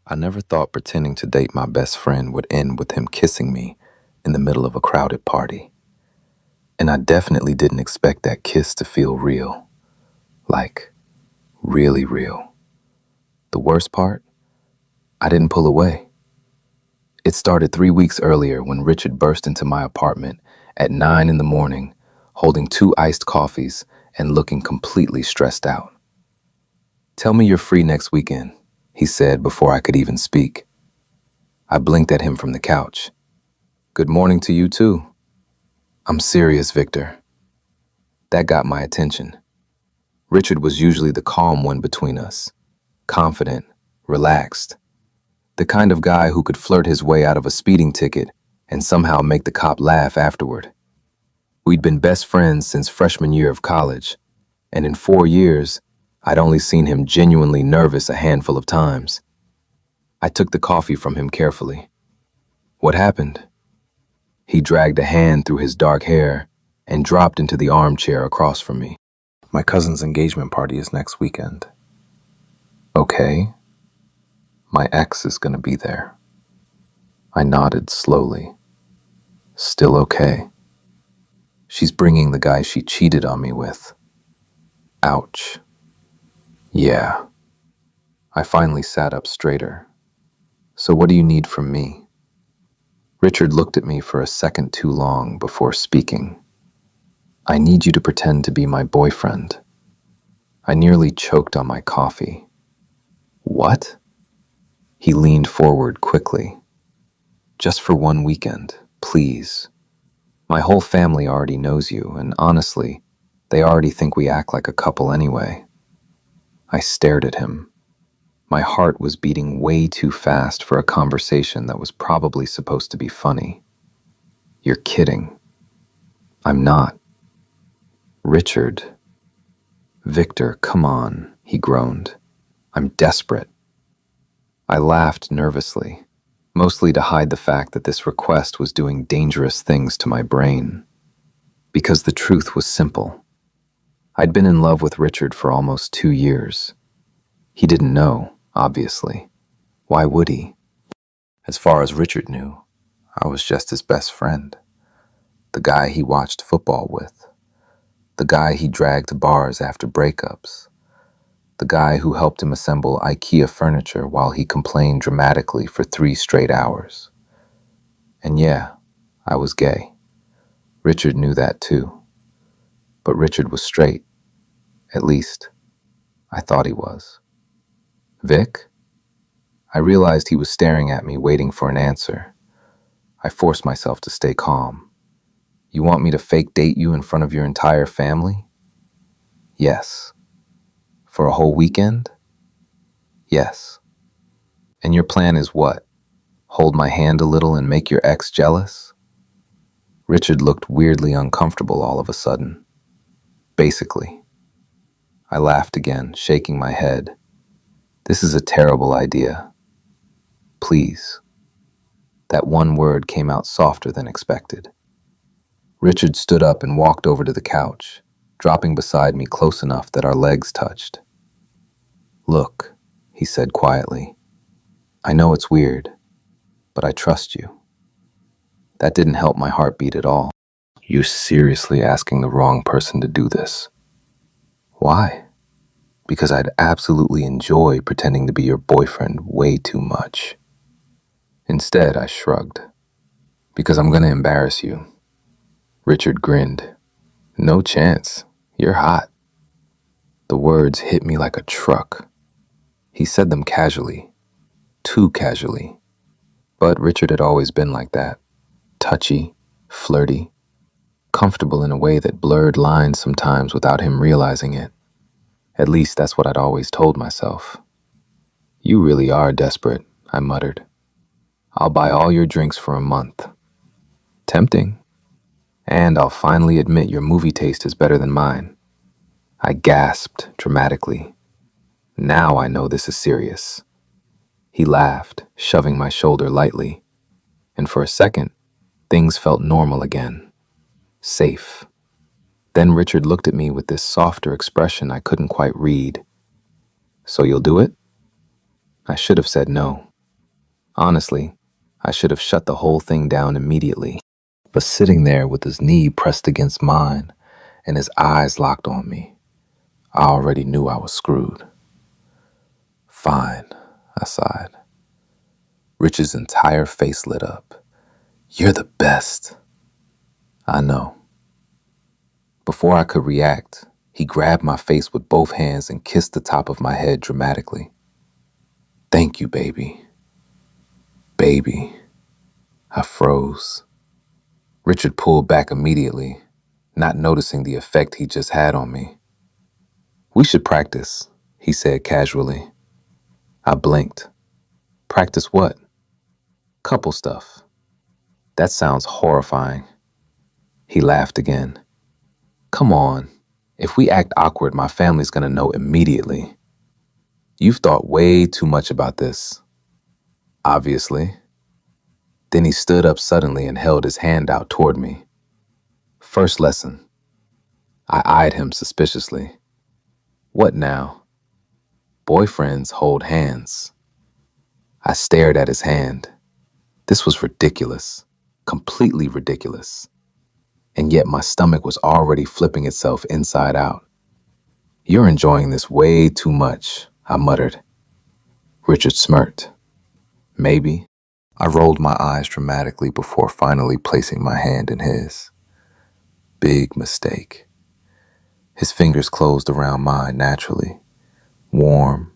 I never thought pretending to date my best friend would end with him kissing me in the middle of a crowded party. And I definitely didn't expect that kiss to feel real. Like, really real. The worst part? I didn't pull away. It started 3 weeks earlier when Richard burst into my apartment at 9 in the morning, holding 2 iced coffees and looking completely stressed out. "Tell me you're free next weekend," he said before I could even speak. I blinked at him from the couch. "Good morning to you too." "I'm serious, Victor." That got my attention. Richard was usually the calm one between us, confident, relaxed, the kind of guy who could flirt his way out of a speeding ticket and somehow make the cop laugh afterward. We'd been best friends since freshman year of college, and in 4 years, I'd only seen him genuinely nervous a handful of times. I took the coffee from him carefully. "What happened?" He dragged a hand through his dark hair and dropped into the armchair across from me. "My cousin's engagement party is next weekend." "Okay. My ex is gonna be there." I nodded slowly. "Still okay. She's bringing the guy she cheated on me with." Ouch. Yeah. I finally sat up straighter. "So what do you need from me?" Richard looked at me for a second too long before speaking. "I need you to pretend to be my boyfriend." I nearly choked on my coffee. "What?" He leaned forward quickly. "Just for one weekend, please. My whole family already knows you, and honestly, they already think we act like a couple anyway." I stared at him. My heart was beating way too fast for a conversation that was probably supposed to be funny. "You're kidding." "I'm not." "Richard." "Victor, come on," he groaned. "I'm desperate." I laughed nervously, mostly to hide the fact that this request was doing dangerous things to my brain. Because the truth was simple. I'd been in love with Richard for almost 2 years. He didn't know, obviously. Why would he? As far as Richard knew, I was just his best friend. The guy he watched football with. The guy he dragged to bars after breakups. The guy who helped him assemble IKEA furniture while he complained dramatically for 3 straight hours. And yeah, I was gay. Richard knew that too. But Richard was straight. At least, I thought he was. "Vic?" I realized he was staring at me, waiting for an answer. I forced myself to stay calm. "You want me to fake date you in front of your entire family?" "Yes." "For a whole weekend?" "Yes." "And your plan is what? Hold my hand a little and make your ex jealous?" Richard looked weirdly uncomfortable all of a sudden. "Basically." I laughed again, shaking my head. "This is a terrible idea. Please." That one word came out softer than expected. Richard stood up and walked over to the couch, dropping beside me close enough that our legs touched. "Look," he said quietly. "I know it's weird, but I trust you." That didn't help my heartbeat at all. "You're seriously asking the wrong person to do this." "Why?" "Because I'd absolutely enjoy pretending to be your boyfriend way too much." Instead, I shrugged. "Because I'm gonna embarrass you." Richard grinned. "No chance. You're hot." The words hit me like a truck. He said them casually, too casually. But Richard had always been like that. Touchy, flirty, comfortable in a way that blurred lines sometimes without him realizing it. At least that's what I'd always told myself. "You really are desperate," I muttered. "I'll buy all your drinks for a month." Tempting. "And I'll finally admit your movie taste is better than mine." I gasped dramatically. Now I know this is serious. He laughed, shoving my shoulder lightly. And for a second, things felt normal again. Safe. Then Richard looked at me with this softer expression I couldn't quite read. "So you'll do it?" I should have said no. Honestly, I should have shut the whole thing down immediately. But sitting there with his knee pressed against mine and his eyes locked on me, I already knew I was screwed. Fine, I sighed. Richard's entire face lit up. You're the best. I know. Before I could react, he grabbed my face with both hands and kissed the top of my head dramatically. Thank you, baby. Baby. I froze. Richard pulled back immediately, not noticing the effect he just had on me. We should practice, he said casually. I blinked. Practice what? Couple stuff. That sounds horrifying. He laughed again. Come on. If we act awkward, my family's gonna know immediately. You've thought way too much about this. Obviously. Then he stood up suddenly and held his hand out toward me. First lesson. I eyed him suspiciously. What now? Boyfriends hold hands. I stared at his hand. This was ridiculous. Completely ridiculous. And yet my stomach was already flipping itself inside out. You're enjoying this way too much, I muttered. Richard smirked. Maybe. I rolled my eyes dramatically before finally placing my hand in his. Big mistake. His fingers closed around mine naturally. Warm,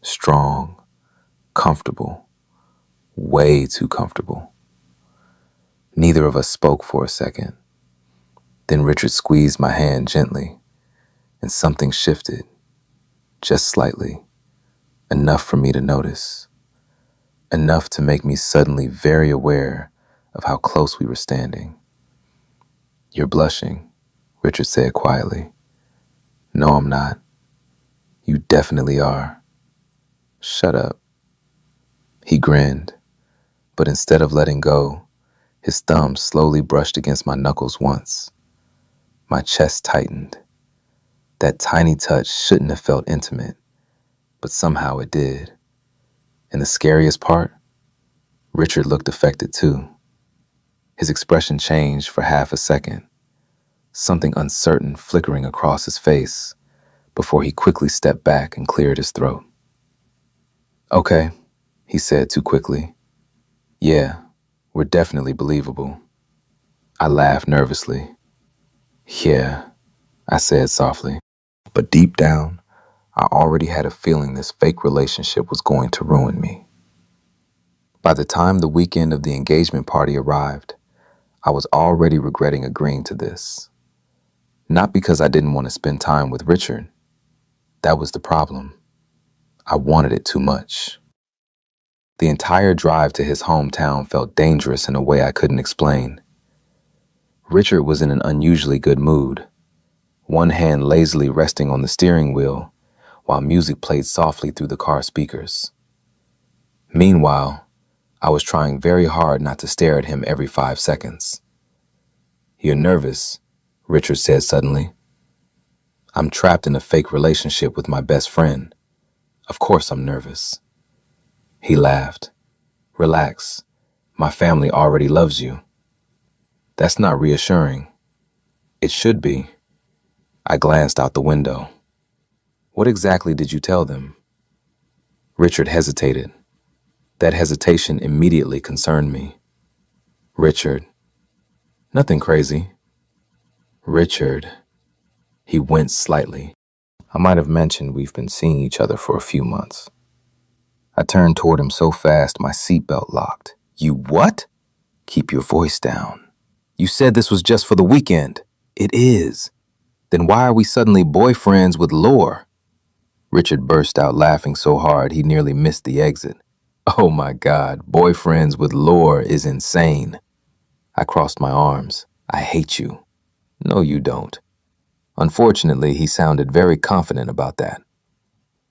strong, comfortable. Way too comfortable. Neither of us spoke for a second. Then Richard squeezed my hand gently, and something shifted, just slightly, enough for me to notice, enough to make me suddenly very aware of how close we were standing. You're blushing, Richard said quietly. No, I'm not. You definitely are. Shut up. He grinned, but instead of letting go, his thumb slowly brushed against my knuckles once. My chest tightened. That tiny touch shouldn't have felt intimate, but somehow it did. And the scariest part? Richard looked affected too. His expression changed for half a second, something uncertain flickering across his face before he quickly stepped back and cleared his throat. Okay, he said too quickly. Yeah, we're definitely believable. I laughed nervously. Yeah, I said softly. But deep down, I already had a feeling this fake relationship was going to ruin me. By the time the weekend of the engagement party arrived, I was already regretting agreeing to this. Not because I didn't want to spend time with Richard. That was the problem. I wanted it too much. The entire drive to his hometown felt dangerous in a way I couldn't explain. Richard was in an unusually good mood, one hand lazily resting on the steering wheel while music played softly through the car speakers. Meanwhile, I was trying very hard not to stare at him every 5 seconds. You're nervous, Richard said suddenly. I'm trapped in a fake relationship with my best friend. Of course I'm nervous. He laughed. Relax. My family already loves you. That's not reassuring. It should be. I glanced out the window. What exactly did you tell them? Richard hesitated. That hesitation immediately concerned me. Richard. Nothing crazy. Richard. He winced slightly. I might have mentioned we've been seeing each other for a few months. I turned toward him so fast my seatbelt locked. You what? Keep your voice down. You said this was just for the weekend. It is. Then why are we suddenly boyfriends with Lore? Richard burst out laughing so hard he nearly missed the exit. Oh my God, boyfriends with Lore is insane. I crossed my arms. I hate you. No, you don't. Unfortunately, he sounded very confident about that.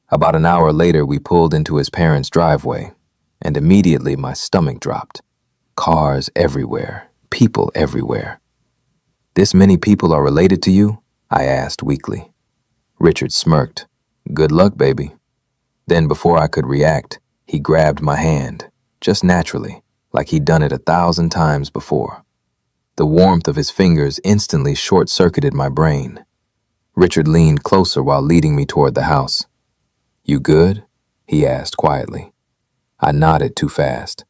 About an hour later, we pulled into his parents' driveway, and immediately my stomach dropped. Cars everywhere, people everywhere. This many people are related to you? I asked weakly. Richard smirked. Good luck, baby. Then before I could react, he grabbed my hand. just naturally, like he'd done it 1,000 times before. The warmth of his fingers instantly short-circuited my brain. Richard leaned closer while leading me toward the house. "You good?" he asked quietly. I nodded too fast.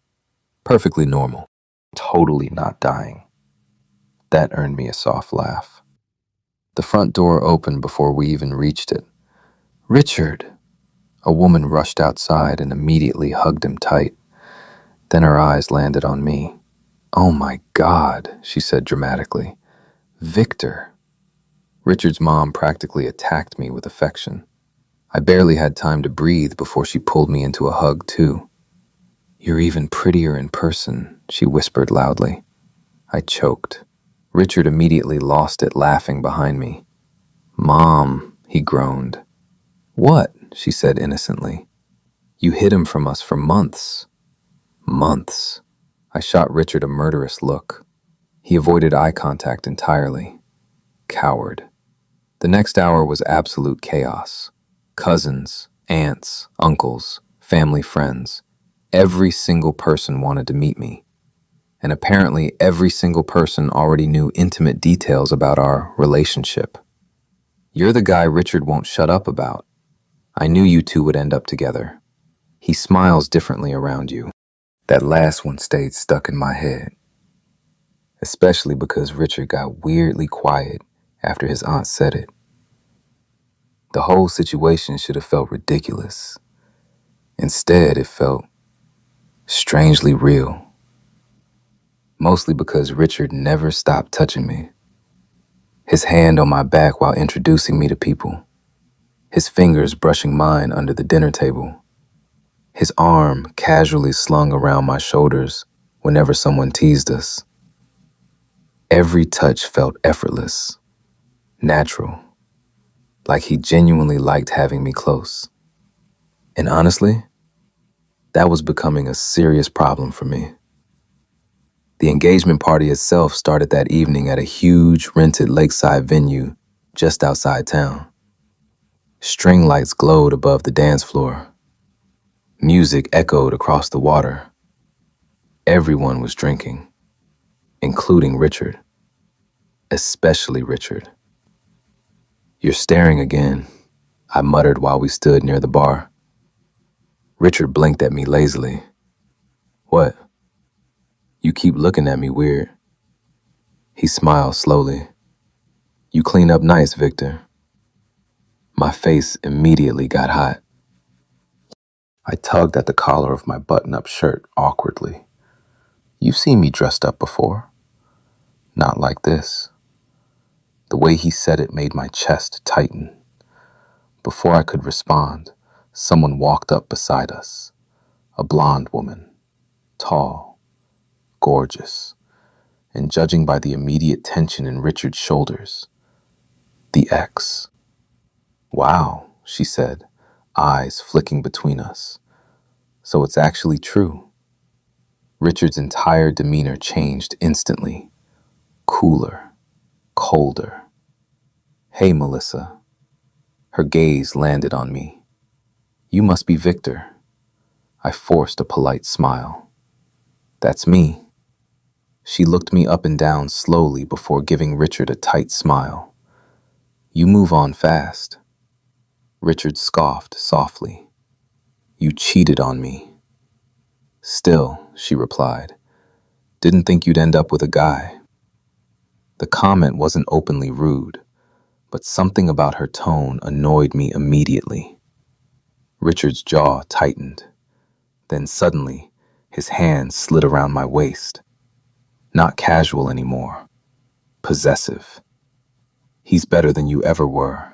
Perfectly normal. Totally not dying. That earned me a soft laugh. The front door opened before we even reached it. "Richard!" A woman rushed outside and immediately hugged him tight. Then her eyes landed on me. "Oh my God," she said dramatically. "Victor." Richard's mom practically attacked me with affection. I barely had time to breathe before she pulled me into a hug, too. "You're even prettier in person," she whispered loudly. I choked. Richard immediately lost it, laughing behind me. "Mom," he groaned. "What?" she said innocently. "You hid him from us for months." Months. I shot Richard a murderous look. He avoided eye contact entirely. Coward. The next hour was absolute chaos. Cousins, aunts, uncles, family friends. Every single person wanted to meet me. And apparently every single person already knew intimate details about our relationship. "You're the guy Richard won't shut up about. I knew you two would end up together. He smiles differently around you." That last one stayed stuck in my head, especially because Richard got weirdly quiet after his aunt said it. The whole situation should have felt ridiculous. Instead, it felt strangely real. Mostly because Richard never stopped touching me. His hand on my back while introducing me to people. His fingers brushing mine under the dinner table. His arm casually slung around my shoulders whenever someone teased us. Every touch felt effortless, natural, like he genuinely liked having me close. And honestly, that was becoming a serious problem for me. The engagement party itself started that evening at a huge rented lakeside venue just outside town. String lights glowed above the dance floor. Music echoed across the water. Everyone was drinking, including Richard. Especially Richard. "You're staring again," I muttered while we stood near the bar. Richard blinked at me lazily. "What? You keep looking at me weird." He smiled slowly. "You clean up nice, Victor." My face immediately got hot. I tugged at the collar of my button-up shirt awkwardly. "You've seen me dressed up before. Not like this." The way he said it made my chest tighten. Before I could respond, someone walked up beside us. A blonde woman, tall, gorgeous, and judging by the immediate tension in Richard's shoulders, the ex. "Wow," she said, eyes flicking between us. "So it's actually true." Richard's entire demeanor changed instantly. Cooler, colder. "Hey, Melissa." Her gaze landed on me. "You must be Victor." I forced a polite smile. "That's me." She looked me up and down slowly before giving Richard a tight smile. "You move on fast." Richard scoffed softly. "You cheated on me." "Still," she replied, "didn't think you'd end up with a guy." The comment wasn't openly rude, but something about her tone annoyed me immediately. Richard's jaw tightened. Then suddenly, his hand slid around my waist. Not casual anymore. Possessive. "He's better than you ever were,"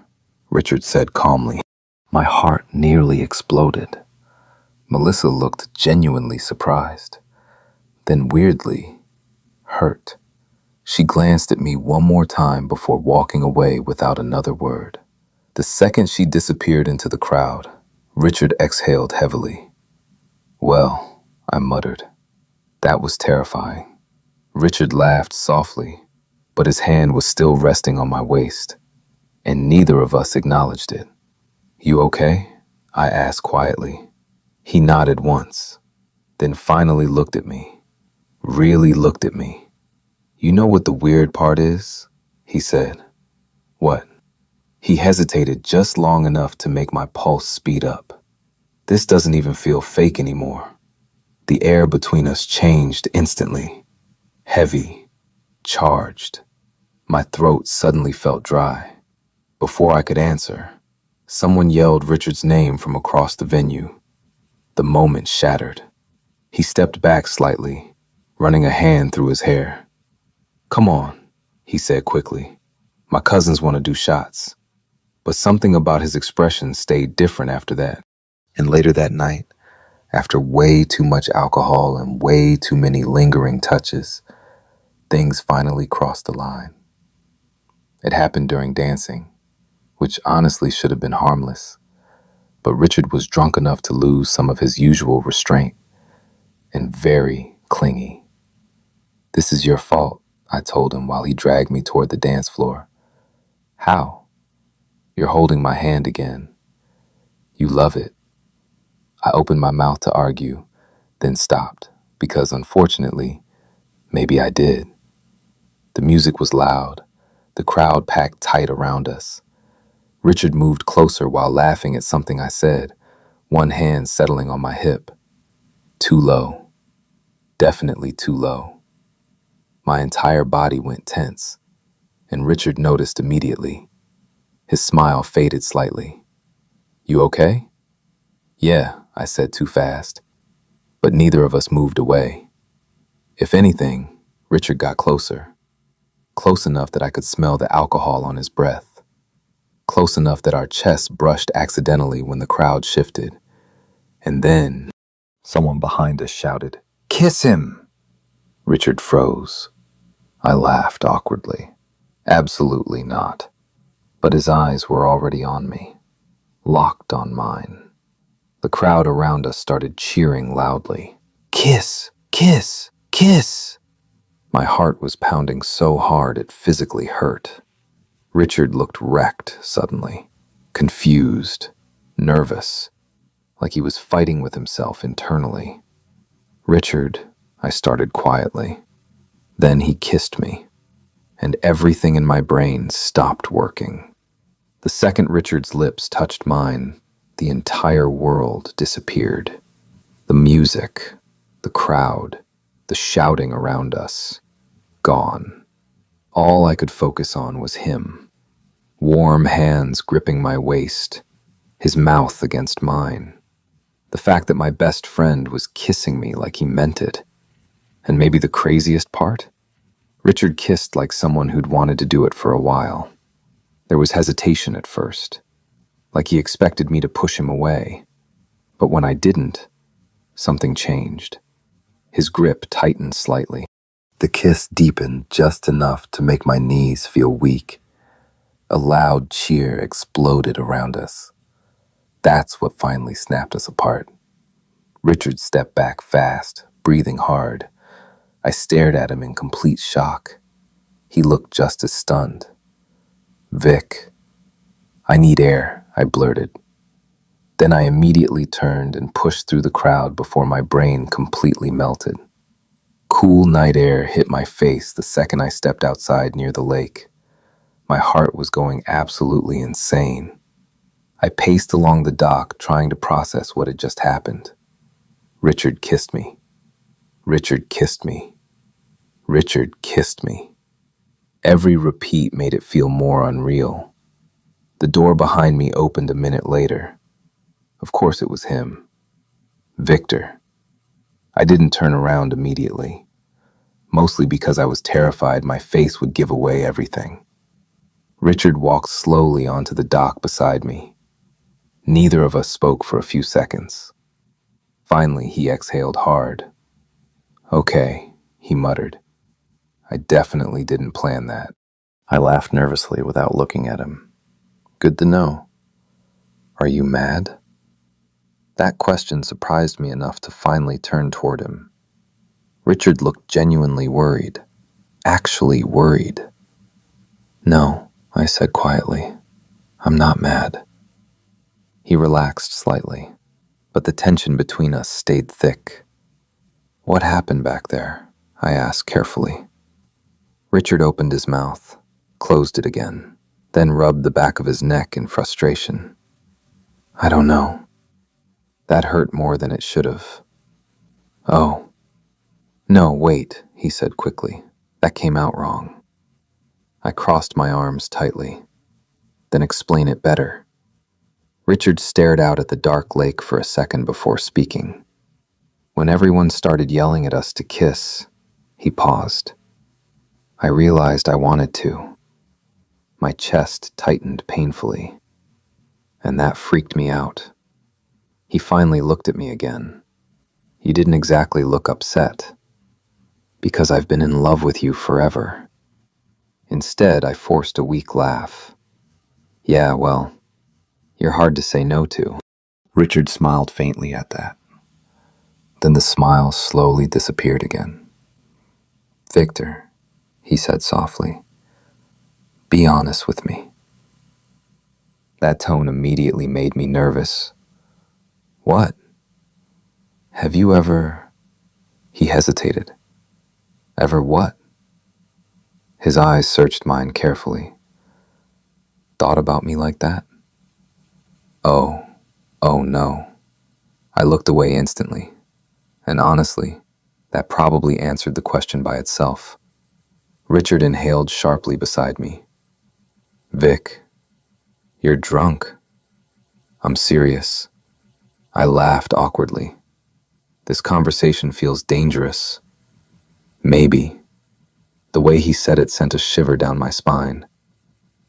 Richard said calmly. My heart nearly exploded. Melissa looked genuinely surprised, then weirdly hurt. She glanced at me one more time before walking away without another word. The second she disappeared into the crowd, Richard exhaled heavily. "Well," I muttered. That was terrifying. Richard laughed softly, but his hand was still resting on my waist, and neither of us acknowledged it. "You okay?" I asked quietly. He nodded once. then finally looked at me, really looked at me. "You know what the weird part is?" he said. "What?" He hesitated just long enough to make my pulse speed up. "This doesn't even feel fake anymore." The air between us changed instantly. Heavy, charged. My throat suddenly felt dry. Before I could answer, someone yelled Richard's name from across the venue. The moment shattered. He stepped back slightly, running a hand through his hair. "Come on," he said quickly. "My cousins want to do shots." But something about his expression stayed different after that. And later that night, after way too much alcohol and way too many lingering touches, things finally crossed the line. It happened during dancing, which honestly should have been harmless, but Richard was drunk enough to lose some of his usual restraint and very clingy. "This is your fault," I told him while he dragged me toward the dance floor. "How?" "You're holding my hand again. You love it." I opened my mouth to argue, then stopped, because unfortunately, maybe I did. The music was loud, the crowd packed tight around us. Richard moved closer while laughing at something I said, one hand settling on my hip. Too low. Definitely too low. My entire body went tense, and Richard noticed immediately. His smile faded slightly. "You okay?" "Yeah," I said too fast, but neither of us moved away. If anything, Richard got closer. Close enough that I could smell the alcohol on his breath. Close enough that our chests brushed accidentally when the crowd shifted. And then, someone behind us shouted, "Kiss him!" Richard froze. I laughed awkwardly. Absolutely not. But his eyes were already on me, locked on mine. The crowd around us started cheering loudly. "Kiss! Kiss! Kiss!" My heart was pounding so hard it physically hurt. Richard looked wrecked suddenly, confused, nervous, like he was fighting with himself internally. "Richard," I started quietly. Then he kissed me, and everything in my brain stopped working. The second Richard's lips touched mine, the entire world disappeared. The music, the crowd, the shouting around us, gone. All I could focus on was him. Warm hands gripping my waist, his mouth against mine. The fact that my best friend was kissing me like he meant it. And maybe the craziest part? Richard kissed like someone who'd wanted to do it for a while. There was hesitation at first, like he expected me to push him away. But when I didn't, something changed. His grip tightened slightly. The kiss deepened just enough to make my knees feel weak. A loud cheer exploded around us. That's what finally snapped us apart. Richard stepped back fast, breathing hard. I stared at him in complete shock. He looked just as stunned. "Vic, I need air," I blurted. Then I immediately turned and pushed through the crowd before my brain completely melted. Cool night air hit my face the second I stepped outside near the lake. My heart was going absolutely insane. I paced along the dock trying to process what had just happened. Richard kissed me. Richard kissed me. Richard kissed me. Every repeat made it feel more unreal. The door behind me opened a minute later. Of course it was him. Victor. I didn't turn around immediately, mostly because I was terrified my face would give away everything. Richard walked slowly onto the dock beside me. Neither of us spoke for a few seconds. Finally, he exhaled hard. "Okay," he muttered. "I definitely didn't plan that." I laughed nervously without looking at him. "Good to know. Are you mad?" That question surprised me enough to finally turn toward him. Richard looked genuinely worried. Actually worried. "No," I said quietly. "I'm not mad." He relaxed slightly, but the tension between us stayed thick. What happened back there? I asked carefully. Richard opened his mouth, closed it again, then rubbed the back of his neck in frustration. I don't know. That hurt more than it should have. Oh. No, wait, he said quickly. That came out wrong. I crossed my arms tightly. Then explain it better. Richard stared out at the dark lake for a second before speaking. When everyone started yelling at us to kiss, he paused. I realized I wanted to. My chest tightened painfully, and that freaked me out. He finally looked at me again. He didn't exactly look upset. Because I've been in love with you forever. Instead, I forced a weak laugh. Yeah, well, you're hard to say no to. Richard smiled faintly at that. Then the smile slowly disappeared again. Victor, he said softly, be honest with me. That tone immediately made me nervous. What? Have you ever... He hesitated. Ever what? His eyes searched mine carefully. Thought about me like that? Oh no. I looked away instantly. And honestly, that probably answered the question by itself. Richard inhaled sharply beside me. Vic, you're drunk. I'm serious. I laughed awkwardly. This conversation feels dangerous. Maybe. The way he said it sent a shiver down my spine.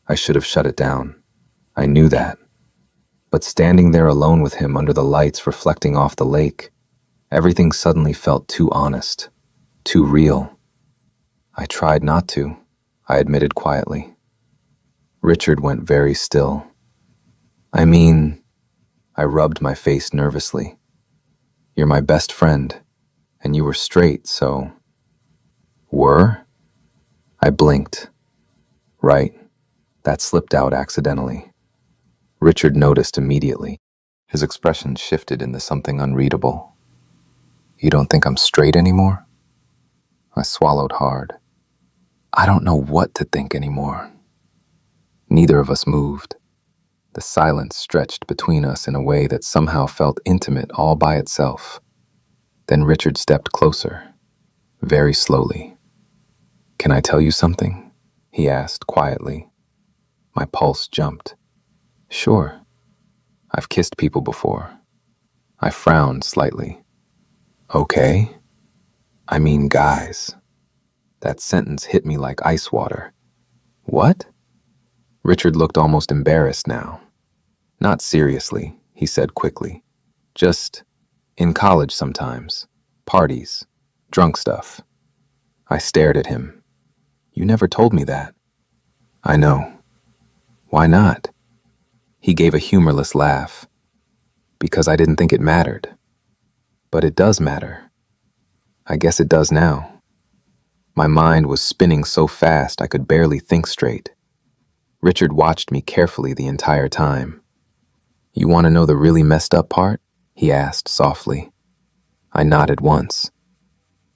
I should have shut it down. I knew that. But standing there alone with him under the lights reflecting off the lake, everything suddenly felt too honest, too real. I tried not to, I admitted quietly. Richard went very still. I rubbed my face nervously. You're my best friend, and you were straight, so... Were? I blinked. Right. That slipped out accidentally. Richard noticed immediately. His expression shifted into something unreadable. You don't think I'm straight anymore? I swallowed hard. I don't know what to think anymore. Neither of us moved. The silence stretched between us in a way that somehow felt intimate all by itself. Then Richard stepped closer, very slowly. Can I tell you something? He asked quietly. My pulse jumped. Sure. I've kissed people before. I frowned slightly. Okay. Guys. That sentence hit me like ice water. What? Richard looked almost embarrassed now. Not seriously, he said quickly. Just in college sometimes. Parties. Drunk stuff. I stared at him. You never told me that. I know. Why not? He gave a humorless laugh. Because I didn't think it mattered. But it does matter. I guess it does now. My mind was spinning so fast I could barely think straight. Richard watched me carefully the entire time. You want to know the really messed up part? He asked softly. I nodded once.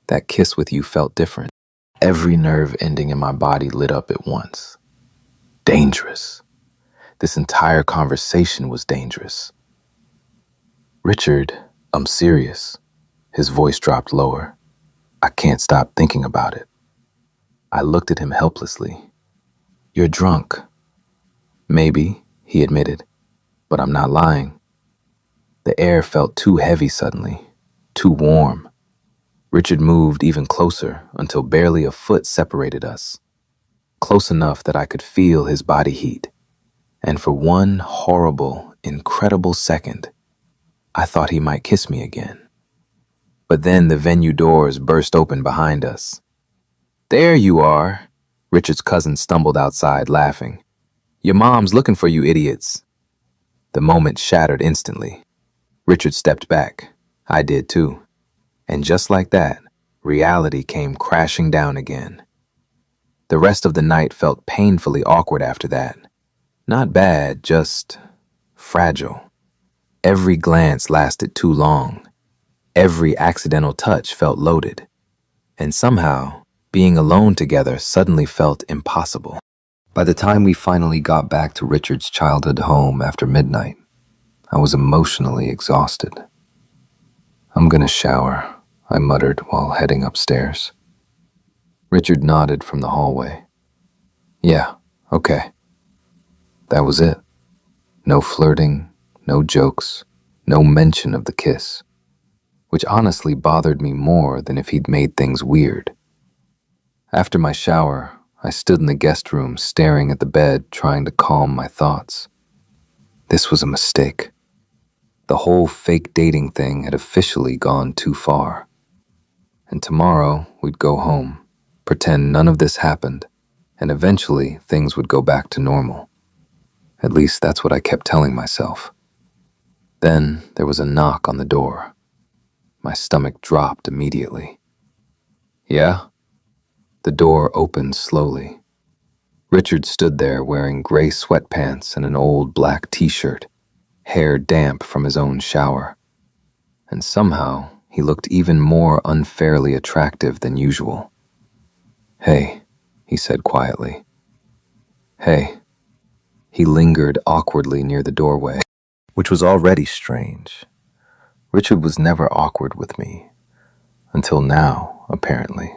That kiss with you felt different. Every nerve ending in my body lit up at once. Dangerous. This entire conversation was dangerous. Richard, I'm serious. His voice dropped lower. I can't stop thinking about it. I looked at him helplessly. You're drunk. Maybe, he admitted, but I'm not lying. The air felt too heavy suddenly, too warm. Richard moved even closer until barely a foot separated us. Close enough that I could feel his body heat. And for one horrible, incredible second, I thought he might kiss me again. But then the venue doors burst open behind us. There you are, Richard's cousin stumbled outside, laughing. Your mom's looking for you idiots. The moment shattered instantly. Richard stepped back. I did too. And just like that, reality came crashing down again. The rest of the night felt painfully awkward after that. Not bad, just fragile. Every glance lasted too long. Every accidental touch felt loaded, and somehow, being alone together suddenly felt impossible. By the time we finally got back to Richard's childhood home after midnight, I was emotionally exhausted. "I'm gonna shower," I muttered while heading upstairs. Richard nodded from the hallway. "Yeah, okay." That was it. No flirting, no jokes, no mention of the kiss, which honestly bothered me more than if he'd made things weird. After my shower, I stood in the guest room staring at the bed, trying to calm my thoughts. This was a mistake. The whole fake dating thing had officially gone too far. And tomorrow, we'd go home, pretend none of this happened, and eventually things would go back to normal. At least that's what I kept telling myself. Then there was a knock on the door. My stomach dropped immediately. "Yeah?" The door opened slowly. Richard stood there wearing gray sweatpants and an old black t-shirt, hair damp from his own shower. And somehow, he looked even more unfairly attractive than usual. "Hey," he said quietly. "Hey." He lingered awkwardly near the doorway, which was already strange. Richard was never awkward with me, until now, apparently.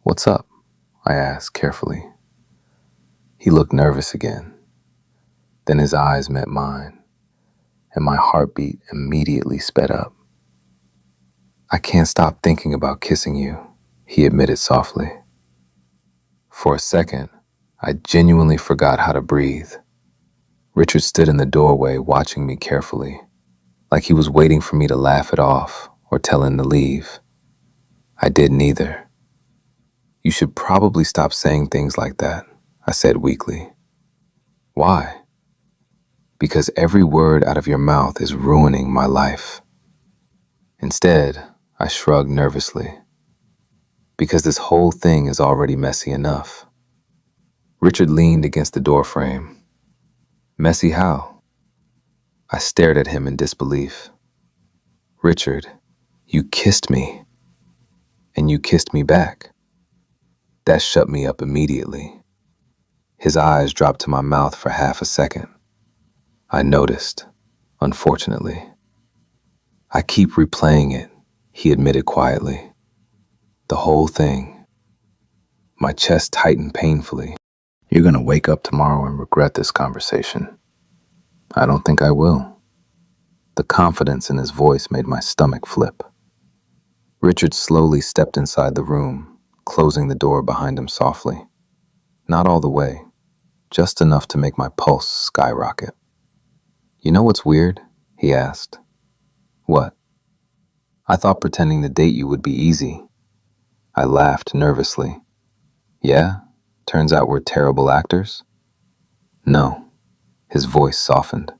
"What's up?" I asked carefully. He looked nervous again. Then his eyes met mine, and my heartbeat immediately sped up. "I can't stop thinking about kissing you," he admitted softly. For a second, I genuinely forgot how to breathe. Richard stood in the doorway watching me carefully, like he was waiting for me to laugh it off or tell him to leave. I didn't either. "You should probably stop saying things like that," I said weakly. "Why?" "Because every word out of your mouth is ruining my life." Instead, I shrugged nervously. "Because this whole thing is already messy enough." Richard leaned against the doorframe. "Messy how?" I stared at him in disbelief. "Richard, you kissed me, and you kissed me back." That shut me up immediately. His eyes dropped to my mouth for half a second. I noticed, unfortunately. "I keep replaying it," he admitted quietly. "The whole thing." My chest tightened painfully. "You're gonna wake up tomorrow and regret this conversation." "I don't think I will." The confidence in his voice made my stomach flip. Richard slowly stepped inside the room, closing the door behind him softly. Not all the way, just enough to make my pulse skyrocket. "You know what's weird?" he asked. "What?" "I thought pretending to date you would be easy." I laughed nervously. "Yeah? Turns out we're terrible actors?" "No." His voice softened.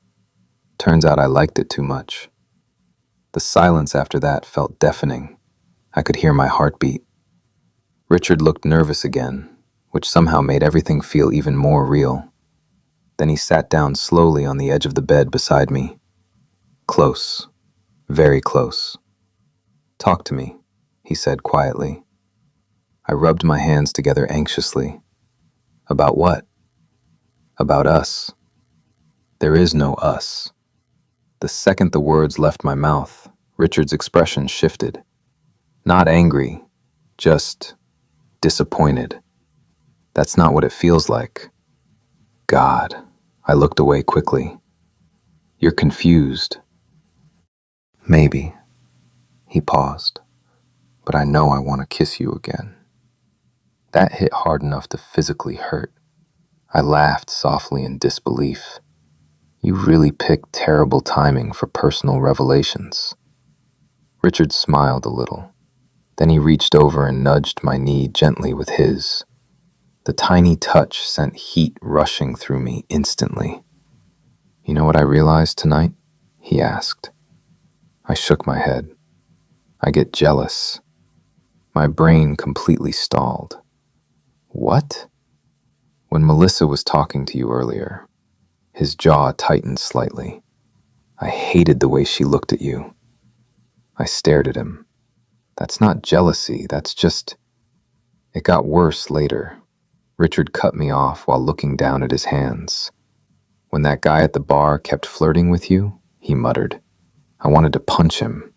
"Turns out I liked it too much." The silence after that felt deafening. I could hear my heartbeat. Richard looked nervous again, which somehow made everything feel even more real. Then he sat down slowly on the edge of the bed beside me. Close. Very close. "Talk to me," he said quietly. I rubbed my hands together anxiously. "About what?" "About us." "There is no us." The second the words left my mouth, Richard's expression shifted. Not angry, just disappointed. "That's not what it feels like." God. I looked away quickly. "You're confused." "Maybe." He paused. "But I know I want to kiss you again." That hit hard enough to physically hurt. I laughed softly in disbelief. "You really picked terrible timing for personal revelations." Richard smiled a little. Then he reached over and nudged my knee gently with his. The tiny touch sent heat rushing through me instantly. "You know what I realized tonight?" he asked. I shook my head. "I get jealous." My brain completely stalled. "What?" "When Melissa was talking to you earlier." His jaw tightened slightly. "I hated the way she looked at you." I stared at him. That's not jealousy, that's just... It got worse later. Richard cut me off while looking down at his hands. When that guy at the bar kept flirting with you, he muttered. I wanted to punch him.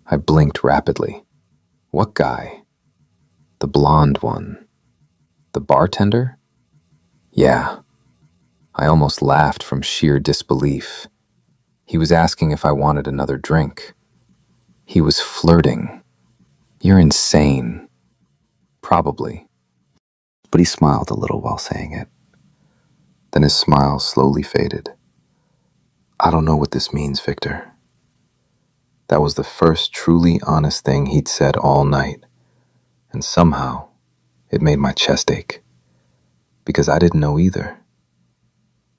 I blinked rapidly. What guy? The blonde one. The bartender? Yeah. I almost laughed from sheer disbelief. He was asking if I wanted another drink. He was flirting. You're insane. Probably. But he smiled a little while saying it. Then his smile slowly faded. I don't know what this means, Victor. That was the first truly honest thing he'd said all night, and somehow it made my chest ache, because I didn't know either.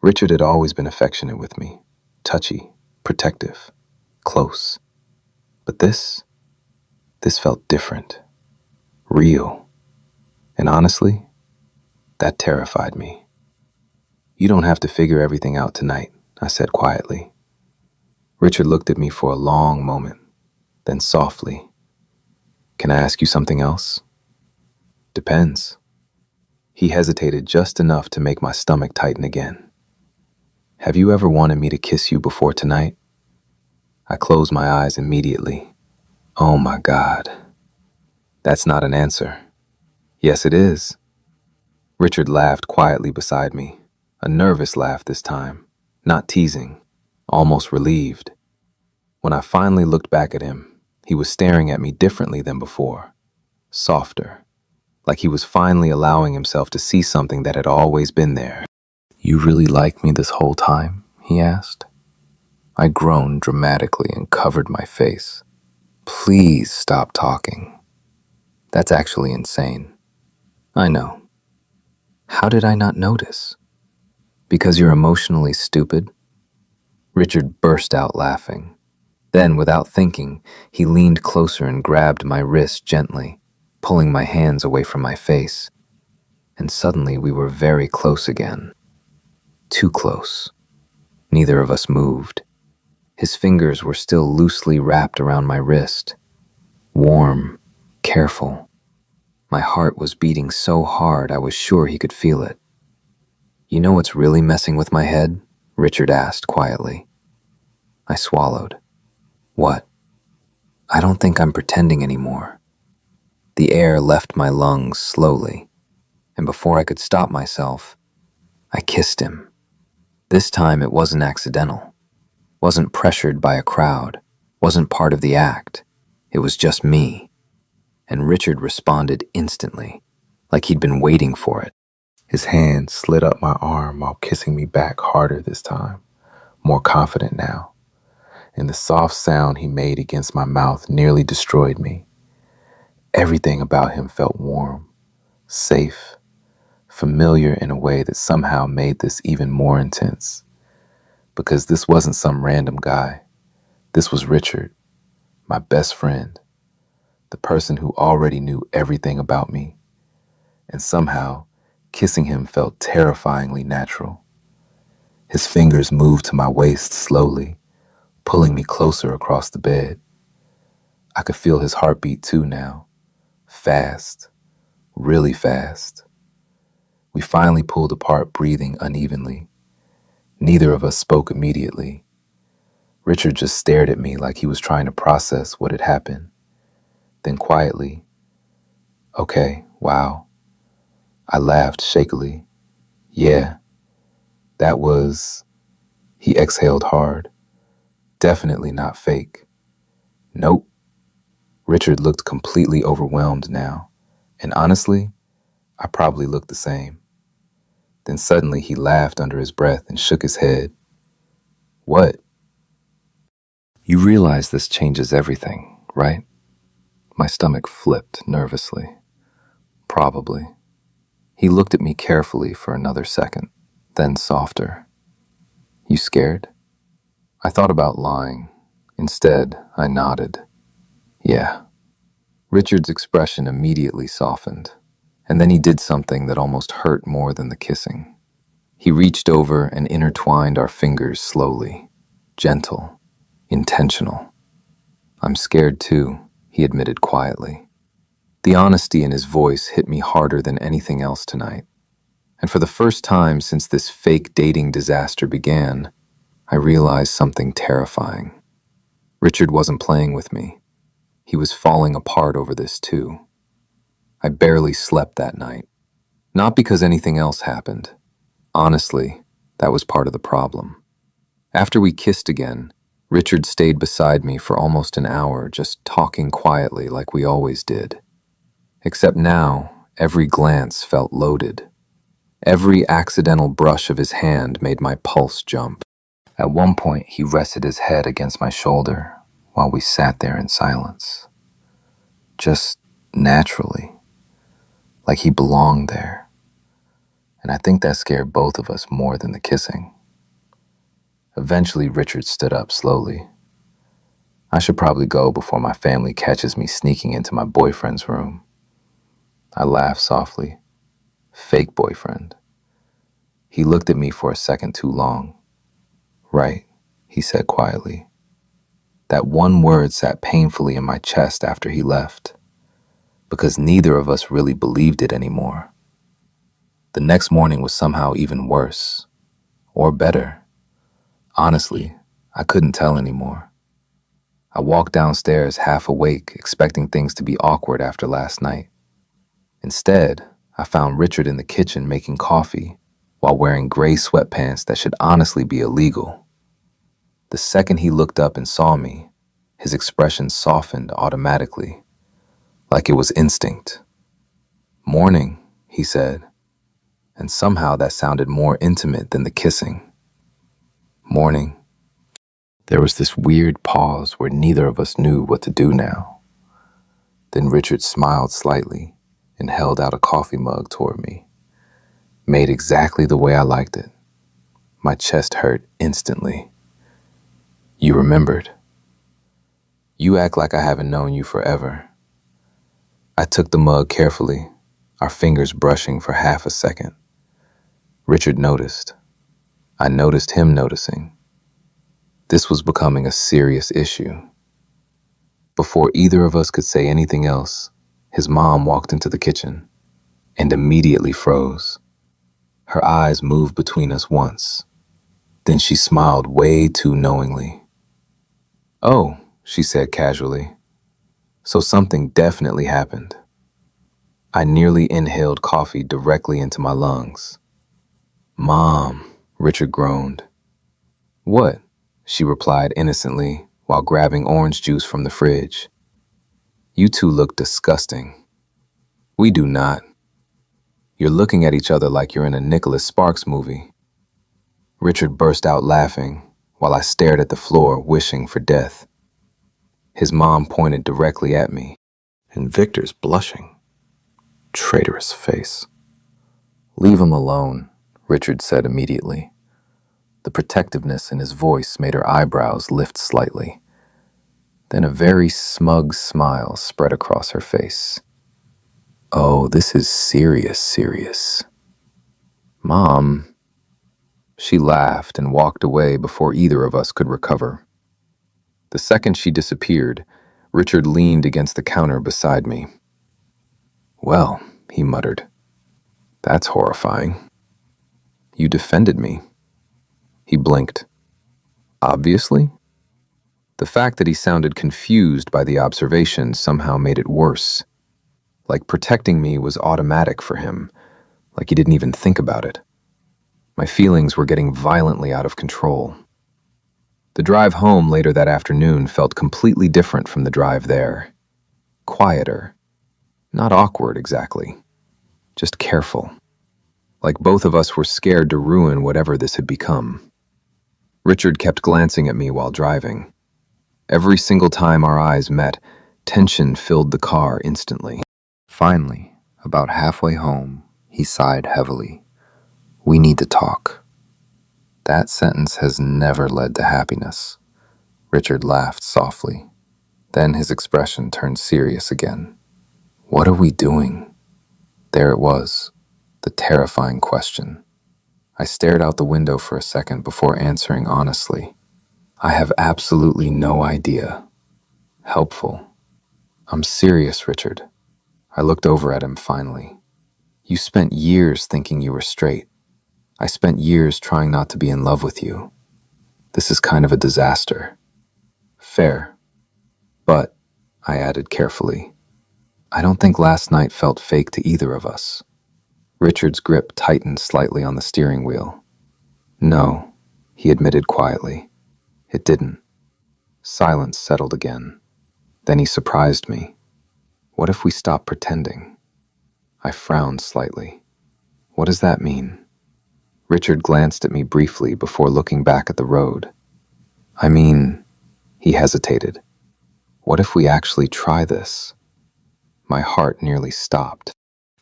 Richard had always been affectionate with me, touchy, protective, close. But this felt different, real, and honestly, that terrified me. You don't have to figure everything out tonight, I said quietly. Richard looked at me for a long moment, then softly, Can I ask you something else? Depends. He hesitated just enough to make my stomach tighten again. Have you ever wanted me to kiss you before tonight? I closed my eyes immediately. Oh my God. That's not an answer. Yes, it is. Richard laughed quietly beside me, a nervous laugh this time, not teasing, almost relieved. When I finally looked back at him, he was staring at me differently than before, softer, like he was finally allowing himself to see something that had always been there. You really liked me this whole time? He asked. I groaned dramatically and covered my face. Please stop talking. That's actually insane. I know. How did I not notice? Because you're emotionally stupid? Richard burst out laughing. Then, without thinking, he leaned closer and grabbed my wrist gently, pulling my hands away from my face. And suddenly we were very close again. Too close. Neither of us moved. His fingers were still loosely wrapped around my wrist. Warm, careful. My heart was beating so hard I was sure he could feel it. You know what's really messing with my head? Richard asked quietly. I swallowed. What? I don't think I'm pretending anymore. The air left my lungs slowly, and before I could stop myself, I kissed him. This time it wasn't accidental, wasn't pressured by a crowd, wasn't part of the act. It was just me. And Richard responded instantly, like he'd been waiting for it. His hand slid up my arm while kissing me back harder this time, more confident now. And the soft sound he made against my mouth nearly destroyed me. Everything about him felt warm, safe, familiar in a way that somehow made this even more intense. Because this wasn't some random guy. This was Richard, my best friend, the person who already knew everything about me. And somehow, kissing him felt terrifyingly natural. His fingers moved to my waist slowly, pulling me closer across the bed. I could feel his heartbeat too now. Fast, really fast. We finally pulled apart, breathing unevenly. Neither of us spoke immediately. Richard just stared at me like he was trying to process what had happened. Then quietly, Okay, wow. I laughed shakily. Yeah, that was... He exhaled hard. Definitely not fake. Nope. Richard looked completely overwhelmed now. And honestly, I probably looked the same. Then suddenly he laughed under his breath and shook his head. What? You realize this changes everything, right? My stomach flipped nervously. Probably. He looked at me carefully for another second, then softer. You scared? I thought about lying. Instead, I nodded. Yeah. Richard's expression immediately softened, and then he did something that almost hurt more than the kissing. He reached over and intertwined our fingers slowly, gentle, intentional. I'm scared too, he admitted quietly. The honesty in his voice hit me harder than anything else tonight. And for the first time since this fake dating disaster began, I realized something terrifying. Richard wasn't playing with me. He was falling apart over this too. I barely slept that night. Not because anything else happened. Honestly, that was part of the problem. After we kissed again, Richard stayed beside me for almost an hour, just talking quietly like we always did. Except now, every glance felt loaded. Every accidental brush of his hand made my pulse jump. At one point, he rested his head against my shoulder while we sat there in silence. Just naturally, like he belonged there. And I think that scared both of us more than the kissing. Eventually, Richard stood up slowly. I should probably go before my family catches me sneaking into my boyfriend's room. I laughed softly. Fake boyfriend. He looked at me for a second too long. Right, he said quietly. That one word sat painfully in my chest after he left, because neither of us really believed it anymore. The next morning was somehow even worse, or better. Honestly, I couldn't tell anymore. I walked downstairs half awake, expecting things to be awkward after last night. Instead, I found Richard in the kitchen making coffee while wearing gray sweatpants that should honestly be illegal. The second he looked up and saw me, his expression softened automatically, like it was instinct. "Morning," he said, and somehow that sounded more intimate than the kissing. "Morning." There was this weird pause where neither of us knew what to do now. Then Richard smiled slightly and held out a coffee mug toward me, made exactly the way I liked it. My chest hurt instantly. "You remembered. You act like I haven't known you forever." I took the mug carefully, our fingers brushing for half a second. Richard noticed. I noticed him noticing. This was becoming a serious issue. Before either of us could say anything else, his mom walked into the kitchen and immediately froze. Her eyes moved between us once. Then she smiled way too knowingly. "Oh," she said casually. "So something definitely happened." I nearly inhaled coffee directly into my lungs. "Mom," Richard groaned. "What?" she replied innocently while grabbing orange juice from the fridge. "You two look disgusting." "We do not. You're looking at each other like you're in a Nicholas Sparks movie." Richard burst out laughing while I stared at the floor, wishing for death. His mom pointed directly at me, and Victor's blushing. Traitorous face. "Leave him alone," Richard said immediately. The protectiveness in his voice made her eyebrows lift slightly. Then a very smug smile spread across her face. "Oh, this is serious. Mom." She laughed and walked away before either of us could recover. The second she disappeared, Richard leaned against the counter beside me. "Well," he muttered, "that's horrifying. You defended me." He blinked. "Obviously?" The fact that he sounded confused by the observation somehow made it worse. Like protecting me was automatic for him, like he didn't even think about it. My feelings were getting violently out of control. The drive home later that afternoon felt completely different from the drive there. Quieter. Not awkward exactly. Just careful. Like both of us were scared to ruin whatever this had become. Richard kept glancing at me while driving. Every single time our eyes met, tension filled the car instantly. Finally, about halfway home, he sighed heavily. "We need to talk." That sentence has never led to happiness. Richard laughed softly. Then his expression turned serious again. "What are we doing?" There it was, the terrifying question. I stared out the window for a second before answering honestly. "I have absolutely no idea." Helpful. I'm serious, Richard. I looked over at him finally. You spent years thinking you were straight. I spent years trying not to be in love with you. This is kind of a disaster. Fair. But, I added carefully, I don't think last night felt fake to either of us. Richard's grip tightened slightly on the steering wheel. No, he admitted quietly. It didn't. Silence settled again. Then he surprised me. What if we stopped pretending? I frowned slightly. What does that mean? Richard glanced at me briefly before looking back at the road. I mean, he hesitated. What if we actually try this? My heart nearly stopped.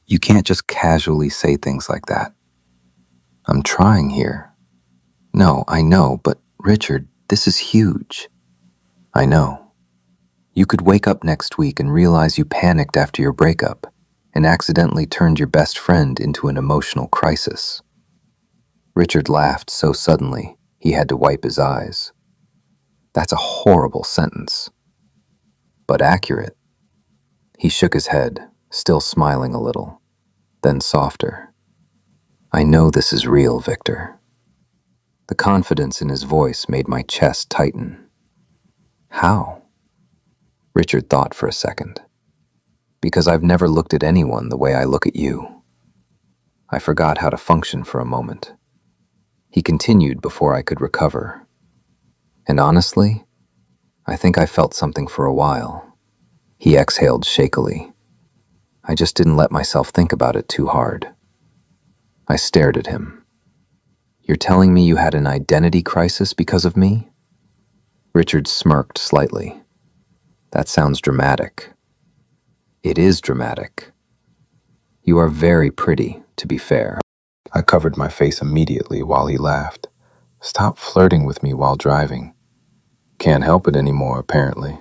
You can't just casually say things like that. I'm trying here. No, I know, but Richard, this is huge. I know. You could wake up next week and realize you panicked after your breakup and accidentally turned your best friend into an emotional crisis. Richard laughed so suddenly he had to wipe his eyes. That's a horrible sentence, but accurate. He shook his head, still smiling a little, then softer. I know this is real, Victor. The confidence in his voice made my chest tighten. How? Richard thought for a second. Because I've never looked at anyone the way I look at you. I forgot how to function for a moment. He continued before I could recover. And honestly, I think I felt something for a while. He exhaled shakily. I just didn't let myself think about it too hard. I stared at him. You're telling me you had an identity crisis because of me? Richard smirked slightly. That sounds dramatic. It is dramatic. You are very pretty, to be fair. I covered my face immediately while he laughed. Stop flirting with me while driving. Can't help it anymore, apparently.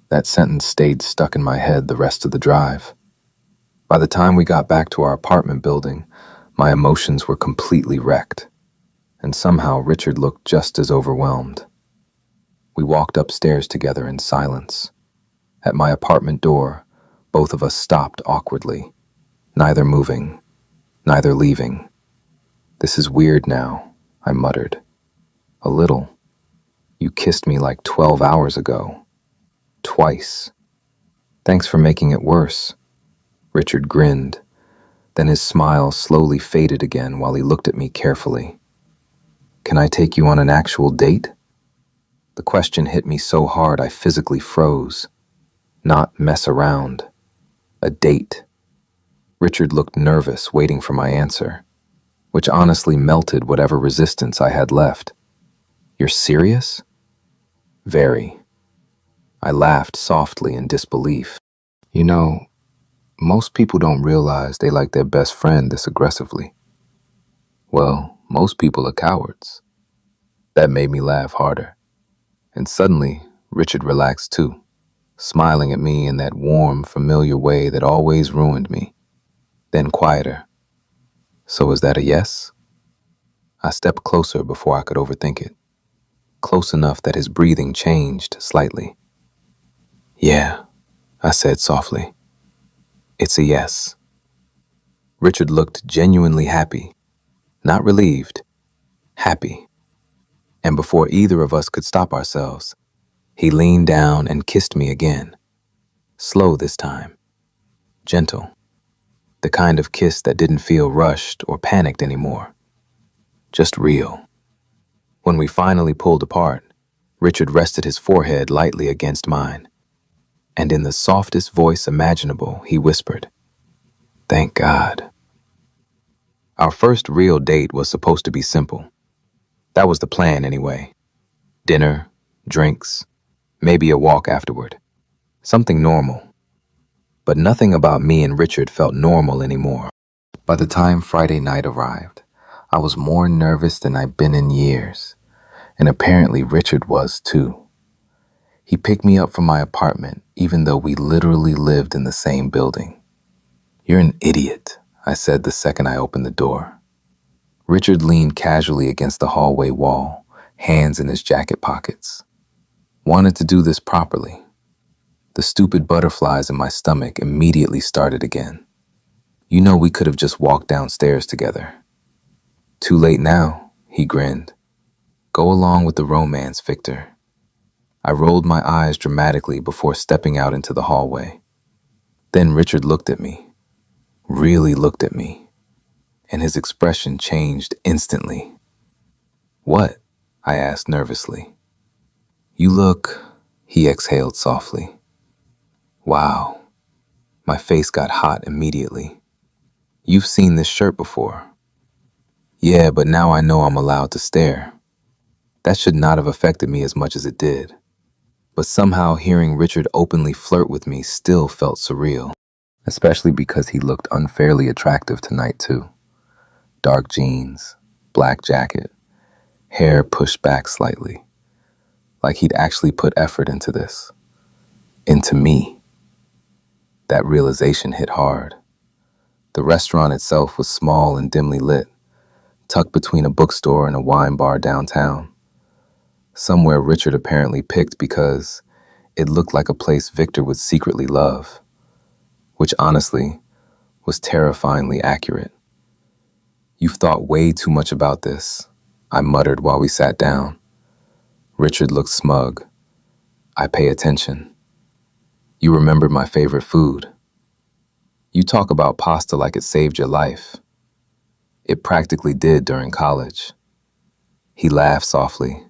That sentence stayed stuck in my head the rest of the drive. By the time we got back to our apartment building, my emotions were completely wrecked, and somehow Richard looked just as overwhelmed. We walked upstairs together in silence. At my apartment door, both of us stopped awkwardly, neither moving, neither leaving. This is weird now, I muttered. A little. You kissed me like 12 hours ago. Twice. Thanks for making it worse. Richard grinned. Then his smile slowly faded again while he looked at me carefully. Can I take you on an actual date? The question hit me so hard I physically froze. Not mess around. A date. Richard looked nervous, waiting for my answer, which honestly melted whatever resistance I had left. You're serious? Very. I laughed softly in disbelief. You know, most people don't realize they like their best friend this aggressively. Well, most people are cowards. That made me laugh harder. And suddenly, Richard relaxed too, smiling at me in that warm, familiar way that always ruined me. Then quieter. So is that a yes? I stepped closer before I could overthink it, close enough that his breathing changed slightly. Yeah, I said softly. It's a yes. Richard looked genuinely happy, not relieved, happy. And before either of us could stop ourselves, he leaned down and kissed me again. Slow this time. Gentle. The kind of kiss that didn't feel rushed or panicked anymore. Just real. When we finally pulled apart, Richard rested his forehead lightly against mine, and in the softest voice imaginable, he whispered, "Thank God." Our first real date was supposed to be simple. That was the plan anyway. Dinner, drinks, maybe a walk afterward. Something normal. But nothing about me and Richard felt normal anymore. By the time Friday night arrived, I was more nervous than I'd been in years, and apparently Richard was too. He picked me up from my apartment, even though we literally lived in the same building. You're an idiot, I said the second I opened the door. Richard leaned casually against the hallway wall, hands in his jacket pockets. Wanted to do this properly, The stupid butterflies in my stomach immediately started again. You know we could have just walked downstairs together. Too late now, he grinned. Go along with the romance, Victor. I rolled my eyes dramatically before stepping out into the hallway. Then Richard looked at me, really looked at me, and his expression changed instantly. What? I asked nervously. You look, he exhaled softly. Wow. My face got hot immediately. You've seen this shirt before. Yeah, but now I know I'm allowed to stare. That should not have affected me as much as it did. But somehow hearing Richard openly flirt with me still felt surreal, especially because he looked unfairly attractive tonight too. Dark jeans, black jacket, hair pushed back slightly, like he'd actually put effort into this, into me. That realization hit hard. The restaurant itself was small and dimly lit, tucked between a bookstore and a wine bar downtown. Somewhere Richard apparently picked because it looked like a place Victor would secretly love, which honestly was terrifyingly accurate. You've thought way too much about this, I muttered while we sat down. Richard looked smug. I pay attention. You remembered my favorite food. You talk about pasta like it saved your life. It practically did during college. He laughed softly,